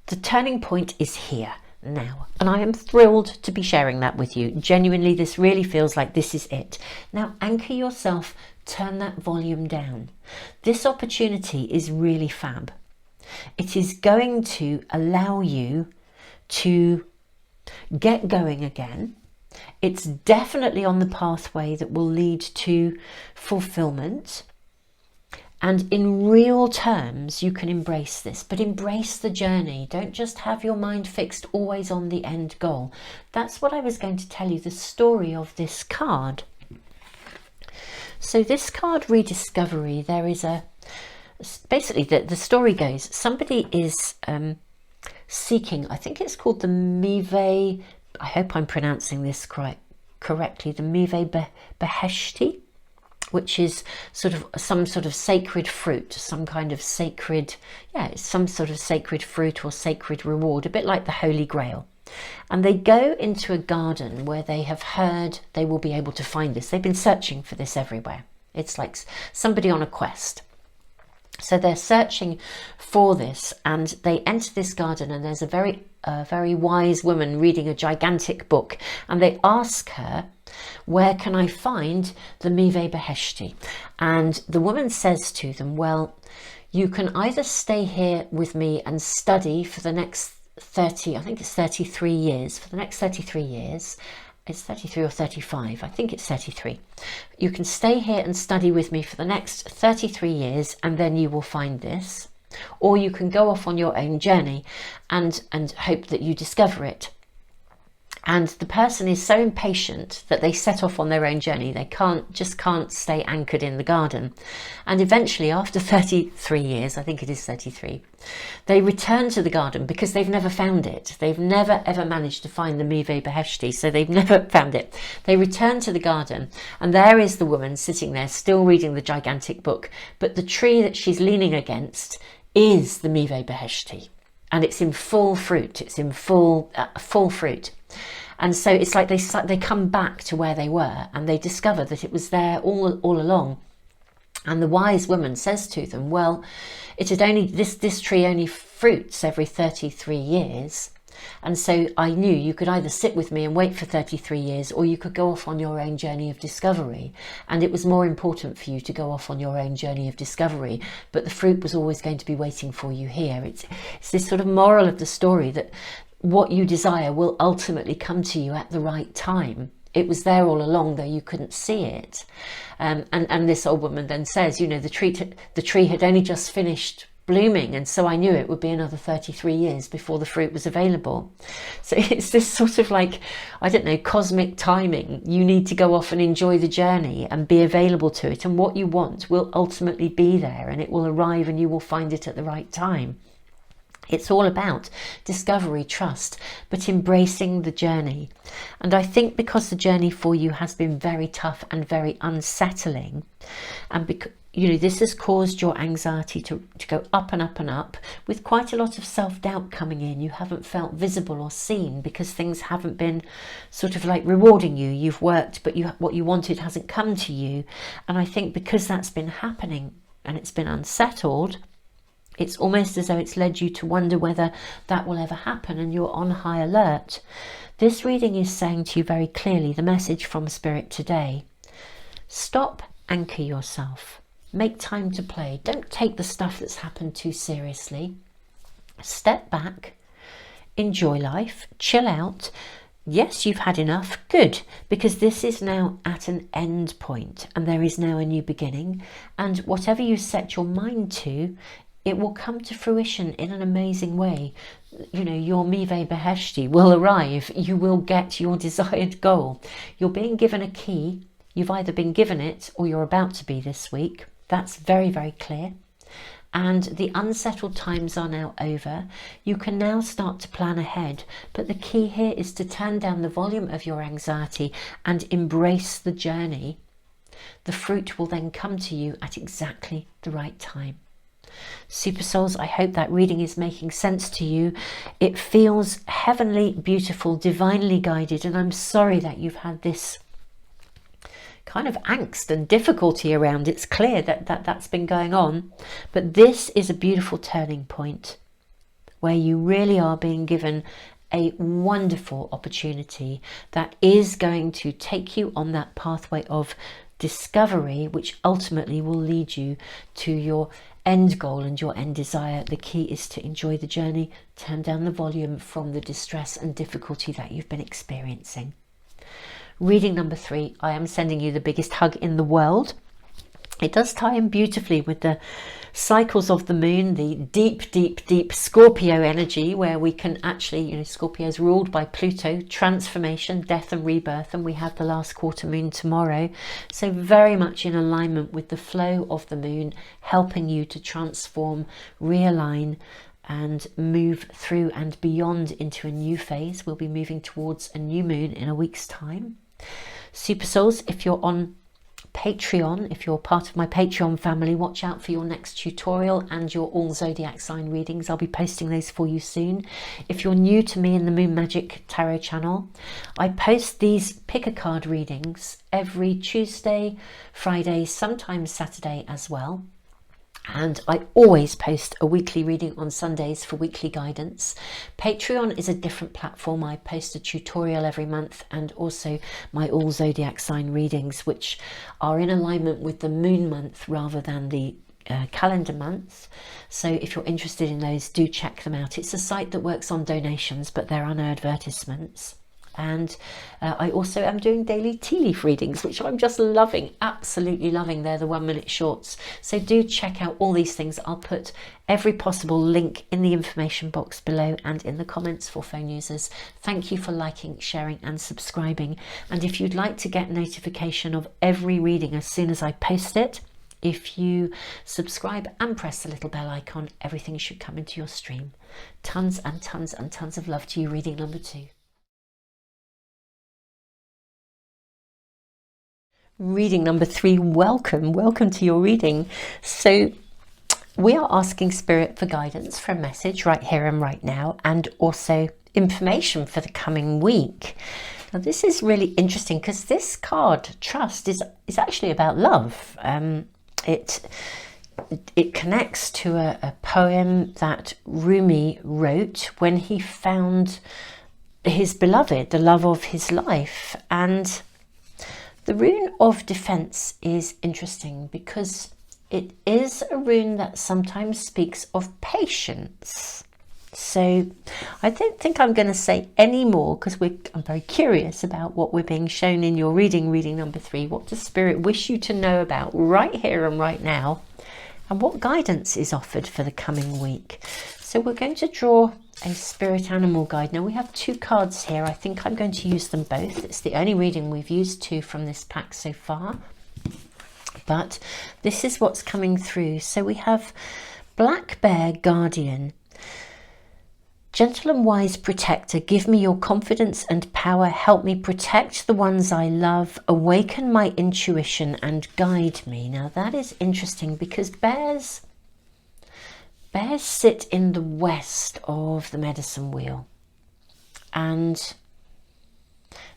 The turning point is here now, and I am thrilled to be sharing that with you. Genuinely, this really feels like this is it. Now, anchor yourself, turn that volume down. This opportunity is really fab. It is going to allow you to get going again. It's definitely on the pathway that will lead to fulfillment. And in real terms, you can embrace this, but embrace the journey. Don't just have your mind fixed always on the end goal. That's what I was going to tell you, the story of this card. So this card, Rediscovery, there is basically the story goes, somebody is seeking, I think it's called the Mive, I hope I'm pronouncing this correctly, the Mive Beheshti, which is some sort of sacred fruit, some kind of sacred, some sort of sacred fruit or sacred reward, a bit like the Holy Grail. And they go into a garden where they have heard they will be able to find this. They've been searching for this everywhere. It's like somebody on a quest. So they're searching for this, and they enter this garden, and there's a very wise woman reading a gigantic book, and they ask her, where can I find the Mive Beheshti? And the woman says to them, well, you can either stay here with me and study for the next 33 years, for the next 33 years, it's 33 or 35, I think it's 33. You can stay here and study with me for the next 33 years and then you will find this. Or you can go off on your own journey and hope that you discover it. And the person is so impatient that they set off on their own journey. They just can't stay anchored in the garden. And eventually, after 33 years, I think it is 33, they return to the garden because they've never found it. They've never ever managed to find the Mive Beheshti, so they've never found it. They return to the garden, and there is the woman sitting there still reading the gigantic book. But the tree that she's leaning against is the Mive Beheshti, and it's in full fruit. It's in full fruit. And so it's like they come back to where they were, and they discover that it was there all along. And the wise woman says to them, well, it had only this tree only fruits every 33 years. And so I knew you could either sit with me and wait for 33 years, or you could go off on your own journey of discovery. And it was more important for you to go off on your own journey of discovery. But the fruit was always going to be waiting for you here. It's this sort of moral of the story that what you desire will ultimately come to you at the right time. It was there all along, though you couldn't see it. And this old woman then says, you know, the tree had only just finished blooming, and so I knew it would be another 33 years before the fruit was available. So it's this sort of like, I don't know, cosmic timing. You need to go off and enjoy the journey and be available to it, and what you want will ultimately be there, and it will arrive, and you will find it at the right time. It's all about discovery, trust, but embracing the journey. And I think because the journey for you has been very tough and very unsettling, and because, you know, this has caused your anxiety to go up and up and up, with quite a lot of self-doubt coming in. You haven't felt visible or seen because things haven't been sort of like rewarding you. You've worked, but what you wanted hasn't come to you. And I think because that's been happening and it's been unsettled, it's almost as though it's led you to wonder whether that will ever happen, and you're on high alert. This reading is saying to you very clearly, the message from Spirit today: stop, anchor yourself, make time to play. Don't take the stuff that's happened too seriously. Step back, enjoy life, chill out. Yes, you've had enough. Good, because this is now at an end point, and there is now a new beginning. And whatever you set your mind to, it will come to fruition in an amazing way. You know, your Mive Beheshti will arrive. You will get your desired goal. You're being given a key. You've either been given it or you're about to be this week. That's very, very clear. And the unsettled times are now over. You can now start to plan ahead. But the key here is to turn down the volume of your anxiety and embrace the journey. The fruit will then come to you at exactly the right time. Super souls, I hope that reading is making sense to you. It feels heavenly, beautiful, divinely guided, and I'm sorry that you've had this kind of angst and difficulty around. It's clear that's been going on, but this is a beautiful turning point where you really are being given a wonderful opportunity that is going to take you on that pathway of discovery, which ultimately will lead you to your end goal and your end desire. The key is to enjoy the journey, turn down the volume from the distress and difficulty that you've been experiencing. Reading number 3, I am sending you the biggest hug in the world. It does tie in beautifully with the cycles of the moon, the deep, deep, deep Scorpio energy, where we can actually, you know, Scorpio is ruled by Pluto, transformation, death and rebirth, and we have the last quarter moon tomorrow. So very much in alignment with the flow of the moon, helping you to transform, realign, and move through and beyond into a new phase. We'll be moving towards a new moon in a week's time. Super Souls, if you're on Patreon, if you're part of my Patreon family, watch out for your next tutorial and your all zodiac sign readings. I'll be posting those for you soon. If you're new to me in the Moon Magic Tarot channel, I post these pick a card readings every Tuesday, Friday, sometimes Saturday as well. And I always post a weekly reading on Sundays for weekly guidance. Patreon is a different platform. I post a tutorial every month and also my all zodiac sign readings, which are in alignment with the moon month rather than the calendar month. So if you're interested in those, do check them out. It's a site that works on donations, but there are no advertisements. And I also am doing daily tea leaf readings, which I'm just loving, absolutely loving. They're the 1-minute shorts. So do check out all these things. I'll put every possible link in the information box below and in the comments for phone users. Thank you for liking, sharing and subscribing. And if you'd like to get notification of every reading as soon as I post it, if you subscribe and press the little bell icon, everything should come into your stream. Tons and tons and tons of love to you. Reading number 2. Reading number 3, welcome to your reading. So we are asking Spirit for guidance for a message right here and right now, and also information for the coming week. Now this is really interesting because this card, Trust, is actually about love. It connects to a poem that Rumi wrote when he found his beloved, the love of his life. And the rune of defense is interesting because it is a rune that sometimes speaks of patience. So I don't think I'm going to say any more because I'm very curious about what we're being shown in your reading number 3. What does Spirit wish you to know about right here and right now? And what guidance is offered for the coming week? So we're going to draw a spirit animal guide. Now we have 2 cards here. I think I'm going to use them both. It's the only reading we've used 2 from this pack so far. But this is what's coming through. So we have Black Bear Guardian. Gentle and wise protector, give me your confidence and power. Help me protect the ones I love. Awaken my intuition and guide me. Now that is interesting because bears sit in the west of the medicine wheel and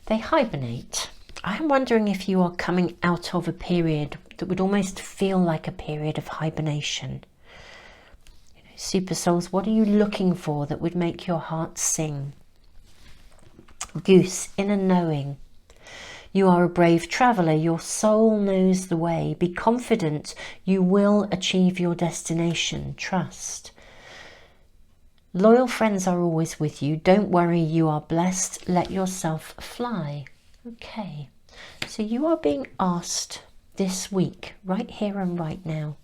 they hibernate. I'm wondering if you are coming out of a period that would almost feel like a period of hibernation. Super Souls, what are you looking for that would make your heart sing? Goose, inner knowing. You are a brave traveller. Your soul knows the way. Be confident you will achieve your destination. Trust. Loyal friends are always with you. Don't worry, you are blessed. Let yourself fly. Okay, so you are being asked this week, right here and right now.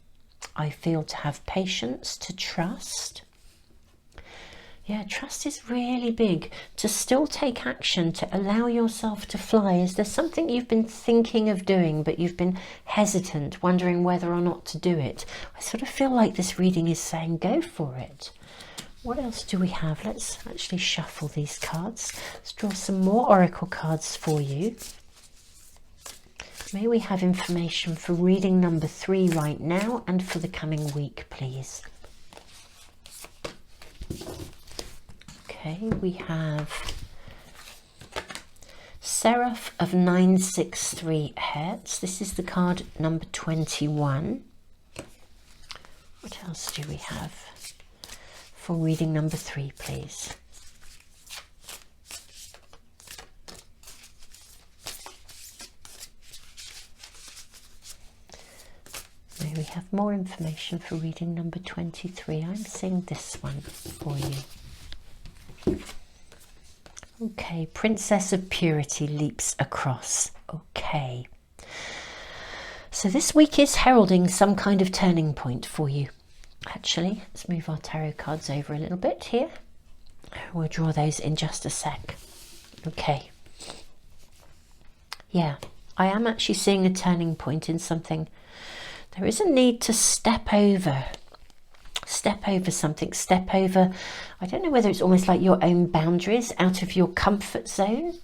I feel to have patience, to trust. Yeah, trust is really big. To still take action, to allow yourself to fly. Is there something you've been thinking of doing, but you've been hesitant, wondering whether or not to do it? I sort of feel like this reading is saying, go for it. What else do we have? Let's actually shuffle these cards. Let's draw some more oracle cards for you. May we have information for reading number 3 right now and for the coming week, please. Okay, we have Seraph of 963 Hertz. This is the card number 21. What else do we have for reading number 3, please? we have more information for reading number 23. I'm seeing this one for you. Okay, Princess of Purity leaps across. Okay. So this week is heralding some kind of turning point for you. Actually, let's move our tarot cards over a little bit here. We'll draw those in just a sec. Okay. Yeah, I am actually seeing a turning point in something. There is a need to step over something, step over, I don't know whether it's almost like your own boundaries, out of your comfort zone.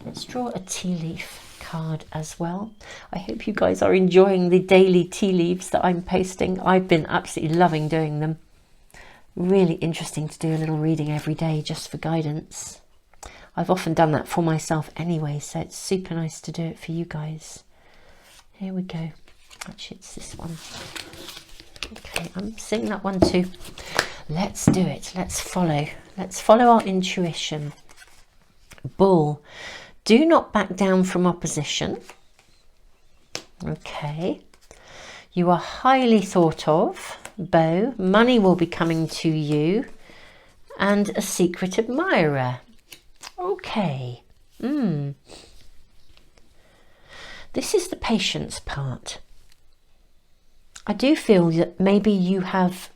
Let's draw a tea leaf card as well. I hope you guys are enjoying the daily tea leaves that I'm posting. I've been absolutely loving doing them. Really interesting to do a little reading every day just for guidance. I've often done that for myself anyway, so it's super nice to do it for you guys. Here we go. Actually, it's this one. Okay, I'm seeing that one too. Let's do it. Let's follow. Let's follow our intuition. Bull. Do not back down from opposition. Okay. You are highly thought of. Bow. Money will be coming to you. And a secret admirer. Okay. This is the patience part. I do feel that maybe you have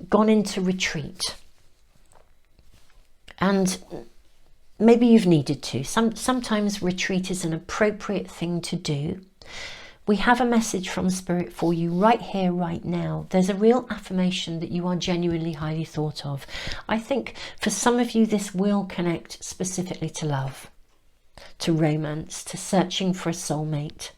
gone into retreat, and maybe you've needed to. Sometimes retreat is an appropriate thing to do. We have a message from Spirit for you right here, right now. There's a real affirmation that you are genuinely highly thought of. I think for some of you, this will connect specifically to love, to romance, to searching for a soulmate.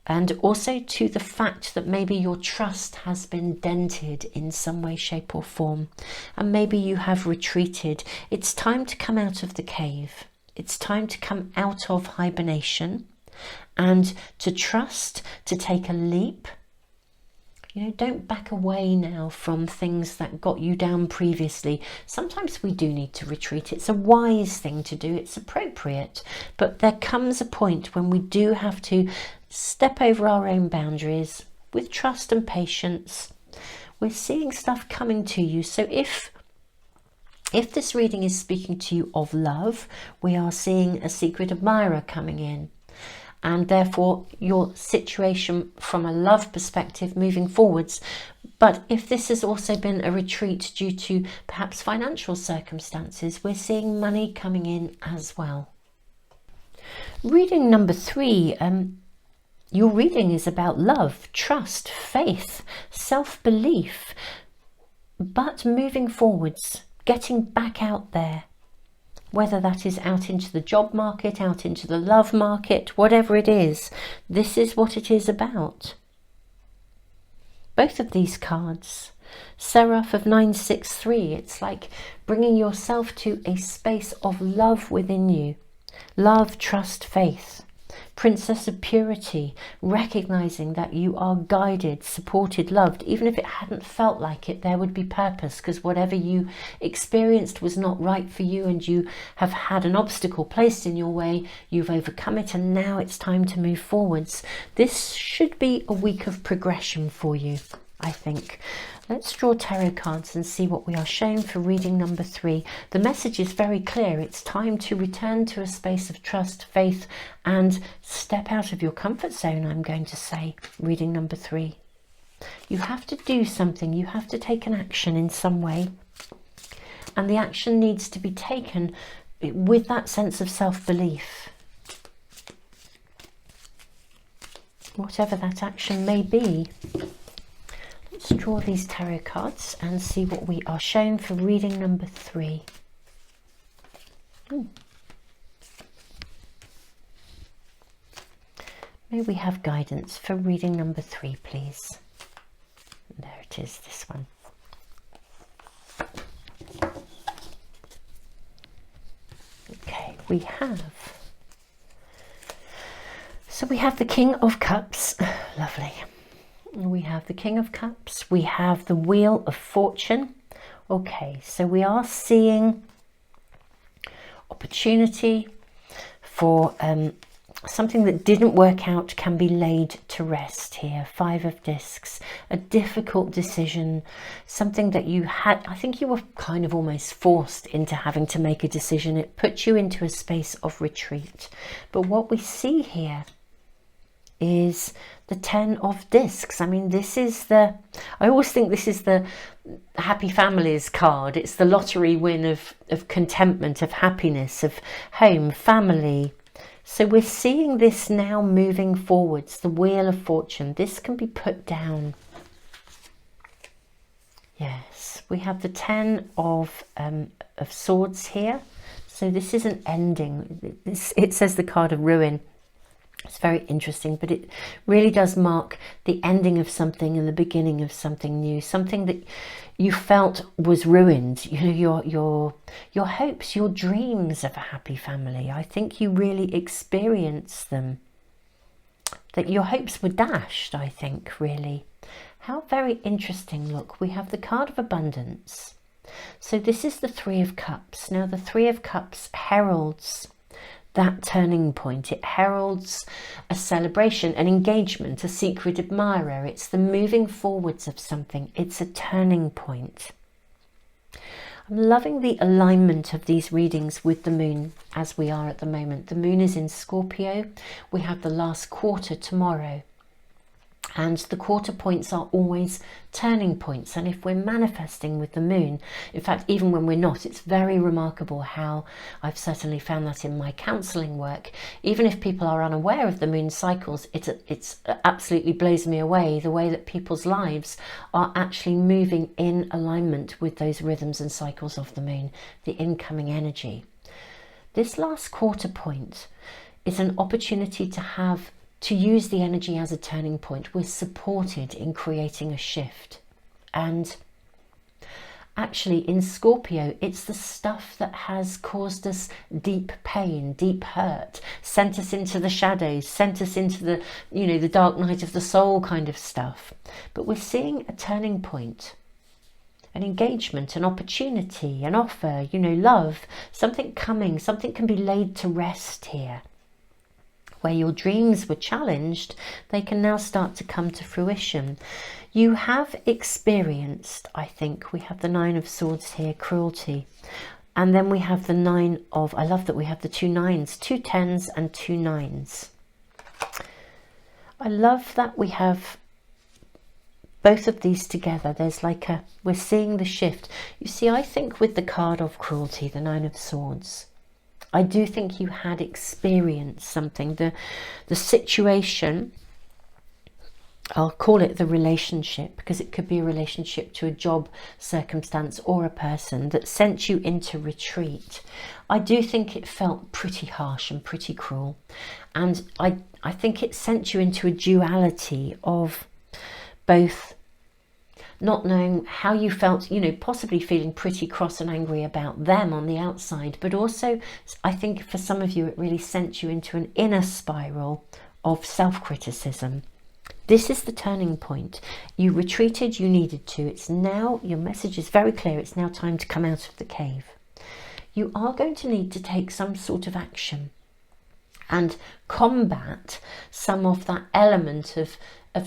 And also to the fact that maybe your trust has been dented in some way, shape or form. And maybe you have retreated. It's time to come out of the cave. It's time to come out of hibernation and to trust, to take a leap. You know, don't back away now from things that got you down previously. Sometimes we do need to retreat. It's a wise thing to do. It's appropriate. But there comes a point when we do have to step over our own boundaries with trust and patience. We're seeing stuff coming to you. So if this reading is speaking to you of love, we are seeing a secret admirer coming in. And therefore your situation from a love perspective moving forwards. But if this has also been a retreat due to perhaps financial circumstances, we're seeing money coming in as well. Reading number 3, your reading is about love, trust, faith, self-belief, but moving forwards, getting back out there. Whether that is out into the job market, out into the love market, whatever it is, this is what it is about. Both of these cards, Seraph of 963, it's like bringing yourself to a space of love within you. Love, trust, faith. Princess of Purity, recognizing that you are guided, supported, loved. Even if it hadn't felt like it, there would be purpose, because whatever you experienced was not right for you and you have had an obstacle placed in your way, you've overcome it, and now it's time to move forwards. This should be a week of progression for you, I think. Let's draw tarot cards and see what we are shown for reading number 3. The message is very clear. It's time to return to a space of trust, faith, and step out of your comfort zone, I'm going to say, reading number 3. You have to do something. You have to take an action in some way. And the action needs to be taken with that sense of self-belief. Whatever that action may be. Let's draw these tarot cards and see what we are shown for reading number 3. May we have guidance for reading number 3, please. There it is, this one. Okay, we have the King of Cups. Lovely. We have the King of Cups. We have the Wheel of Fortune. Okay, so we are seeing opportunity for something that didn't work out can be laid to rest here. 5 of Discs, a difficult decision, something that you had, I think you were kind of almost forced into having to make a decision. It put you into a space of retreat. But what we see here is the 10 of Discs. I mean, this is the, I always think this is the Happy Families card. It's the lottery win of contentment, of happiness, of home, family. So we're seeing this now moving forwards, the Wheel of Fortune. This can be put down. Yes, we have the 10 of Swords here. So this is an ending. It says the card of ruin. It's very interesting, but it really does mark the ending of something and the beginning of something new, something that you felt was ruined. You know, your hopes, your dreams of a happy family. I think you really experienced them. That your hopes were dashed, I think, really. How very interesting. Look, we have the card of abundance. So this is the 3 of Cups. Now, the 3 of Cups heralds that turning point. It heralds a celebration, an engagement, a secret admirer. It's the moving forwards of something. It's a turning point. I'm loving the alignment of these readings with the moon as we are at the moment. The moon is in Scorpio. We have the last quarter tomorrow. And the quarter points are always turning points. And if we're manifesting with the moon, in fact, even when we're not, it's very remarkable how I've certainly found that in my counselling work. Even if people are unaware of the moon cycles, it's absolutely blows me away the way that people's lives are actually moving in alignment with those rhythms and cycles of the moon, the incoming energy. This last quarter point is an opportunity to use the energy as a turning point. We're supported in creating a shift. And actually in Scorpio, it's the stuff that has caused us deep pain, deep hurt, sent us into the shadows, sent us into the, you know, the dark night of the soul kind of stuff. But we're seeing a turning point, an engagement, an opportunity, an offer, you know, love, something coming, something can be laid to rest here. Where your dreams were challenged, they can now start to come to fruition. You have experienced, I think, we have the 9 of Swords here, cruelty. And then we have the 9 of, I love that we have the 2 9s, 2 10s and 2 9s. I love that we have both of these together. There's like a, we're seeing the shift. You see, I think with the card of cruelty, the 9 of Swords, I do think you had experienced something. The situation, I'll call it the relationship, because it could be a relationship to a job circumstance or a person that sent you into retreat. I do think it felt pretty harsh and pretty cruel. And I think it sent you into a duality of both not knowing how you felt, you know, possibly feeling pretty cross and angry about them on the outside, but also I think for some of you it really sent you into an inner spiral of self-criticism. This is the turning point. You retreated, you needed to. It's now, your message is very clear, it's now time to come out of the cave. You are going to need to take some sort of action and combat some of that element of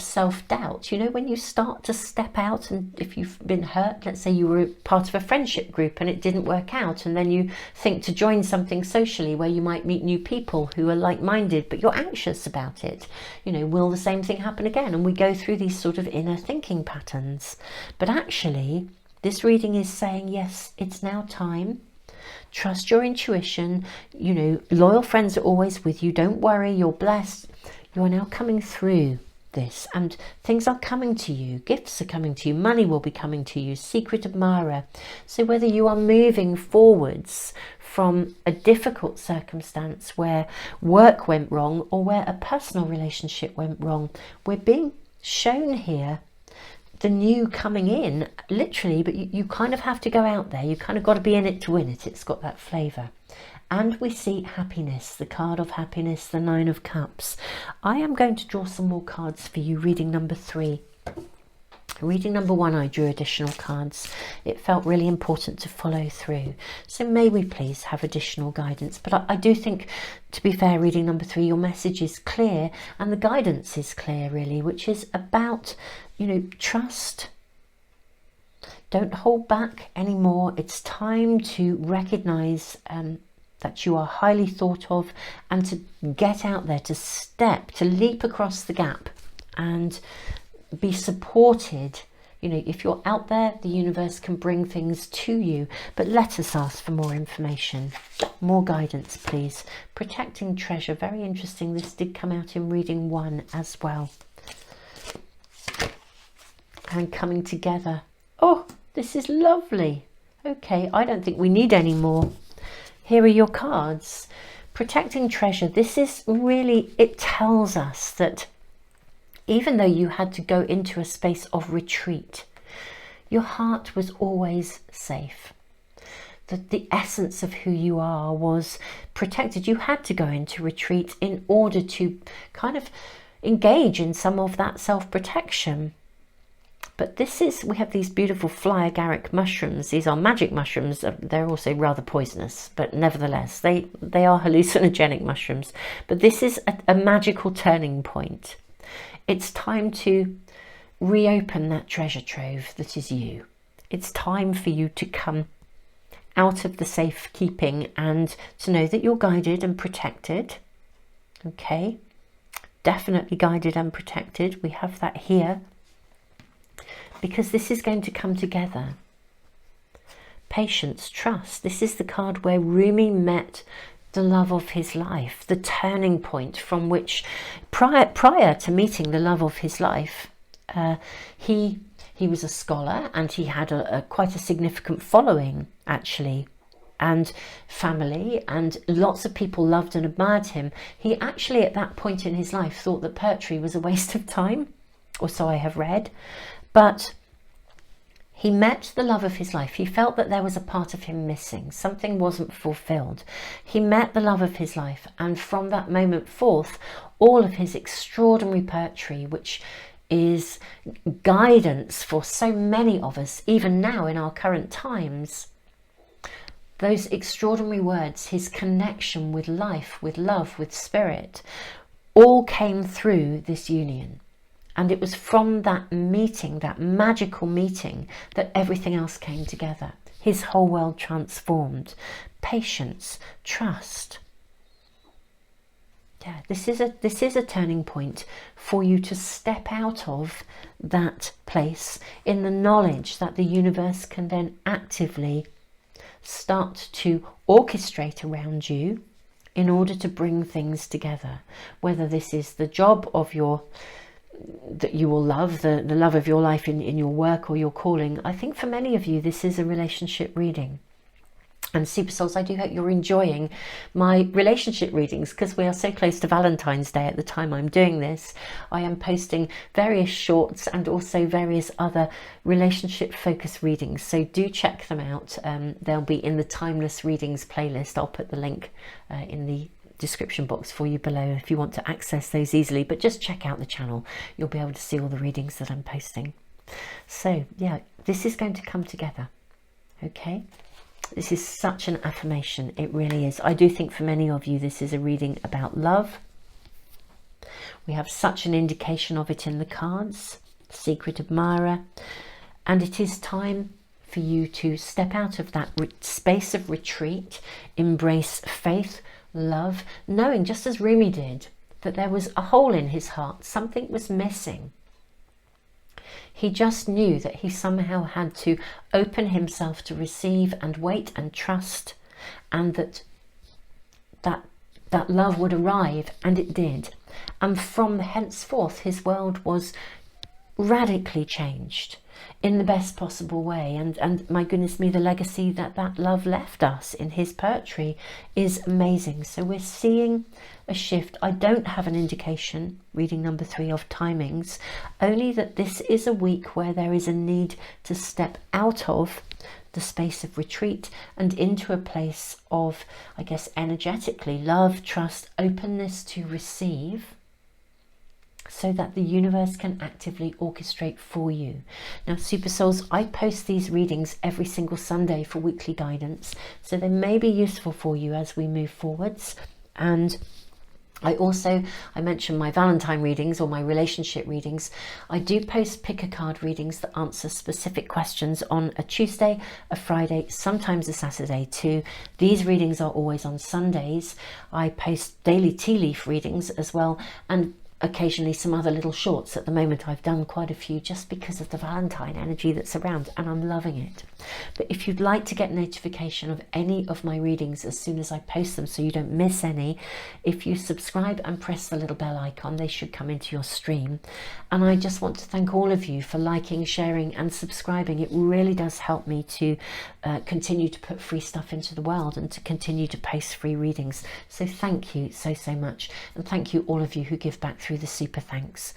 self-doubt. You know, when you start to step out, and if you've been hurt, let's say you were part of a friendship group and it didn't work out, and then you think to join something socially where you might meet new people who are like-minded, but you're anxious about it. You know, will the same thing happen again? And we go through these sort of inner thinking patterns. But actually, this reading is saying, yes, it's now time. Trust your intuition. You know, loyal friends are always with you. Don't worry, you're blessed. You are now coming through this, and things are coming to you, gifts are coming to you, money will be coming to you, secret admirer. So whether you are moving forwards from a difficult circumstance where work went wrong or where a personal relationship went wrong, we're being shown here the new coming in, literally, but you kind of have to go out there, you kind of got to be in it to win it. It's got that flavour. And we see happiness, the card of happiness, the 9 of Cups. I am going to draw some more cards for you, reading number 3. Reading number 1, I drew additional cards. It felt really important to follow through. So may we please have additional guidance. But I do think, to be fair, reading number 3, your message is clear and the guidance is clear, really, which is about, you know, trust. Don't hold back anymore. It's time to recognize that you are highly thought of, and to get out there, to leap across the gap and be supported. You know, if you're out there, the universe can bring things to you. But let us ask for more information, more guidance, please. Protecting treasure, very interesting. This did come out in reading 1 as well. And coming together. Oh, this is lovely. Okay, I don't think we need any more. Here are your cards. Protecting treasure. This is really, it tells us that even though you had to go into a space of retreat, your heart was always safe. That the essence of who you are was protected. You had to go into retreat in order to kind of engage in some of that self-protection. But this is, we have these beautiful fly agaric mushrooms. These are magic mushrooms. They're also rather poisonous, but nevertheless, they are hallucinogenic mushrooms. But this is a magical turning point. It's time to reopen that treasure trove that is you. It's time for you to come out of the safekeeping and to know that you're guided and protected. Okay, definitely guided and protected. We have that here, because this is going to come together. Patience, trust. This is the card where Rumi met the love of his life, the turning point from which, prior to meeting the love of his life, he was a scholar, and he had quite a significant following, actually, and family, and lots of people loved and admired him. He actually, at that point in his life, thought that poetry was a waste of time, or so I have read. But he met the love of his life. He felt that there was a part of him missing. Something wasn't fulfilled. He met the love of his life. And from that moment forth, all of his extraordinary poetry, which is guidance for so many of us, even now in our current times, those extraordinary words, his connection with life, with love, with spirit, all came through this union. And it was from that meeting, that magical meeting, that everything else came together. His whole world transformed. Patience, trust. Yeah, this is a turning point for you to step out of that place in the knowledge that the universe can then actively start to orchestrate around you in order to bring things together. Whether this is the job of that you will love, the love of your life in your work or your calling. I think for many of you, this is a relationship reading. And Super Souls, I do hope you're enjoying my relationship readings, because we are so close to Valentine's Day at the time I'm doing this. I am posting various shorts and also various other relationship focused readings. So do check them out. They'll be in the Timeless Readings playlist. I'll put the link in the description box for you below if you want to access those easily, but just check out the channel. You'll be able to see all the readings that I'm posting. So yeah, this is going to come together. Okay, this is such an affirmation. It really is. I do think for many of you this is a reading about love. We have such an indication of it in the cards, secret admirer, and it is time for you to step out of that space of retreat, embrace faith, love, knowing, just as Rumi did, that there was a hole in his heart. Something was missing. He just knew that he somehow had to open himself to receive and wait and trust, and that love would arrive, and it did. And from henceforth his world was radically changed in the best possible way. And my goodness me, the legacy that love left us in his poetry is amazing. So we're seeing a shift. I don't have an indication, reading number 3, of timings, only that this is a week where there is a need to step out of the space of retreat and into a place of, I guess, energetically love, trust, openness to receive. so that the universe can actively orchestrate for you. Now, Super Souls, I post these readings every single Sunday for weekly guidance, so they may be useful for you as we move forwards. And I mentioned my Valentine readings or my relationship readings. I do post pick a card readings that answer specific questions on a Tuesday, a Friday, sometimes a Saturday too. These readings are always on Sundays. I post daily tea leaf readings as well, and occasionally some other little shorts. At the moment I've done quite a few just because of the Valentine energy that's around, and I'm loving it. But if you'd like to get notification of any of my readings as soon as I post them so you don't miss any, if you subscribe and press the little bell icon, they should come into your stream. And I just want to thank all of you for liking, sharing and subscribing. It really does help me to continue to put free stuff into the world and to continue to post free readings. So thank you so much, and thank you all of you who give back through the super thanks.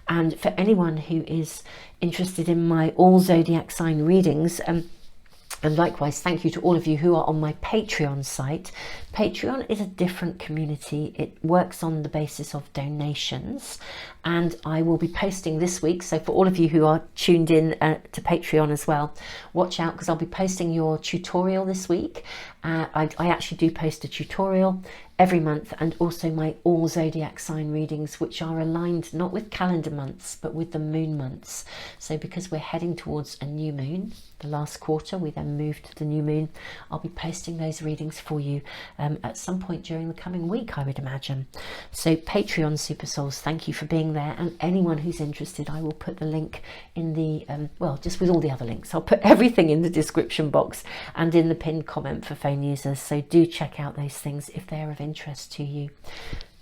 And for anyone who is interested in my all zodiac sign readings, and likewise, thank you to all of you who are on my Patreon site. Patreon is a different community. It works on the basis of donations, and I will be posting this week. So for all of you who are tuned in to Patreon as well, watch out, because I'll be posting your tutorial this week. I actually do post a tutorial every month, and also my all zodiac sign readings, which are aligned not with calendar months but with the moon months. So because we're heading towards a new moon, the last quarter, we then move to the new moon. I'll be posting those readings for you at some point during the coming week, I would imagine. So Patreon Super Souls, thank you for being there, and anyone who's interested, I will put the link in the well, just with all the other links, I'll put everything in the description box and in the pinned comment for phone users. So do check out those things if they're of interest to you.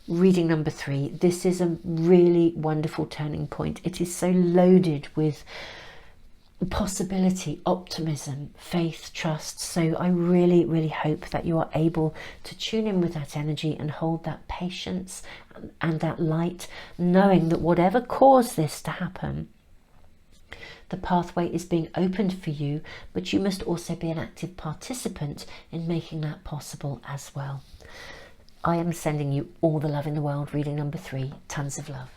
Reading number 3, this is a really wonderful turning point. It is so loaded with possibility, optimism, faith, trust. So I really hope that you are able to tune in with that energy and hold that patience and that light, knowing that whatever caused this to happen, the pathway is being opened for you, but you must also be an active participant in making that possible as well. I am sending you all the love in the world. Reading number 3, tons of love.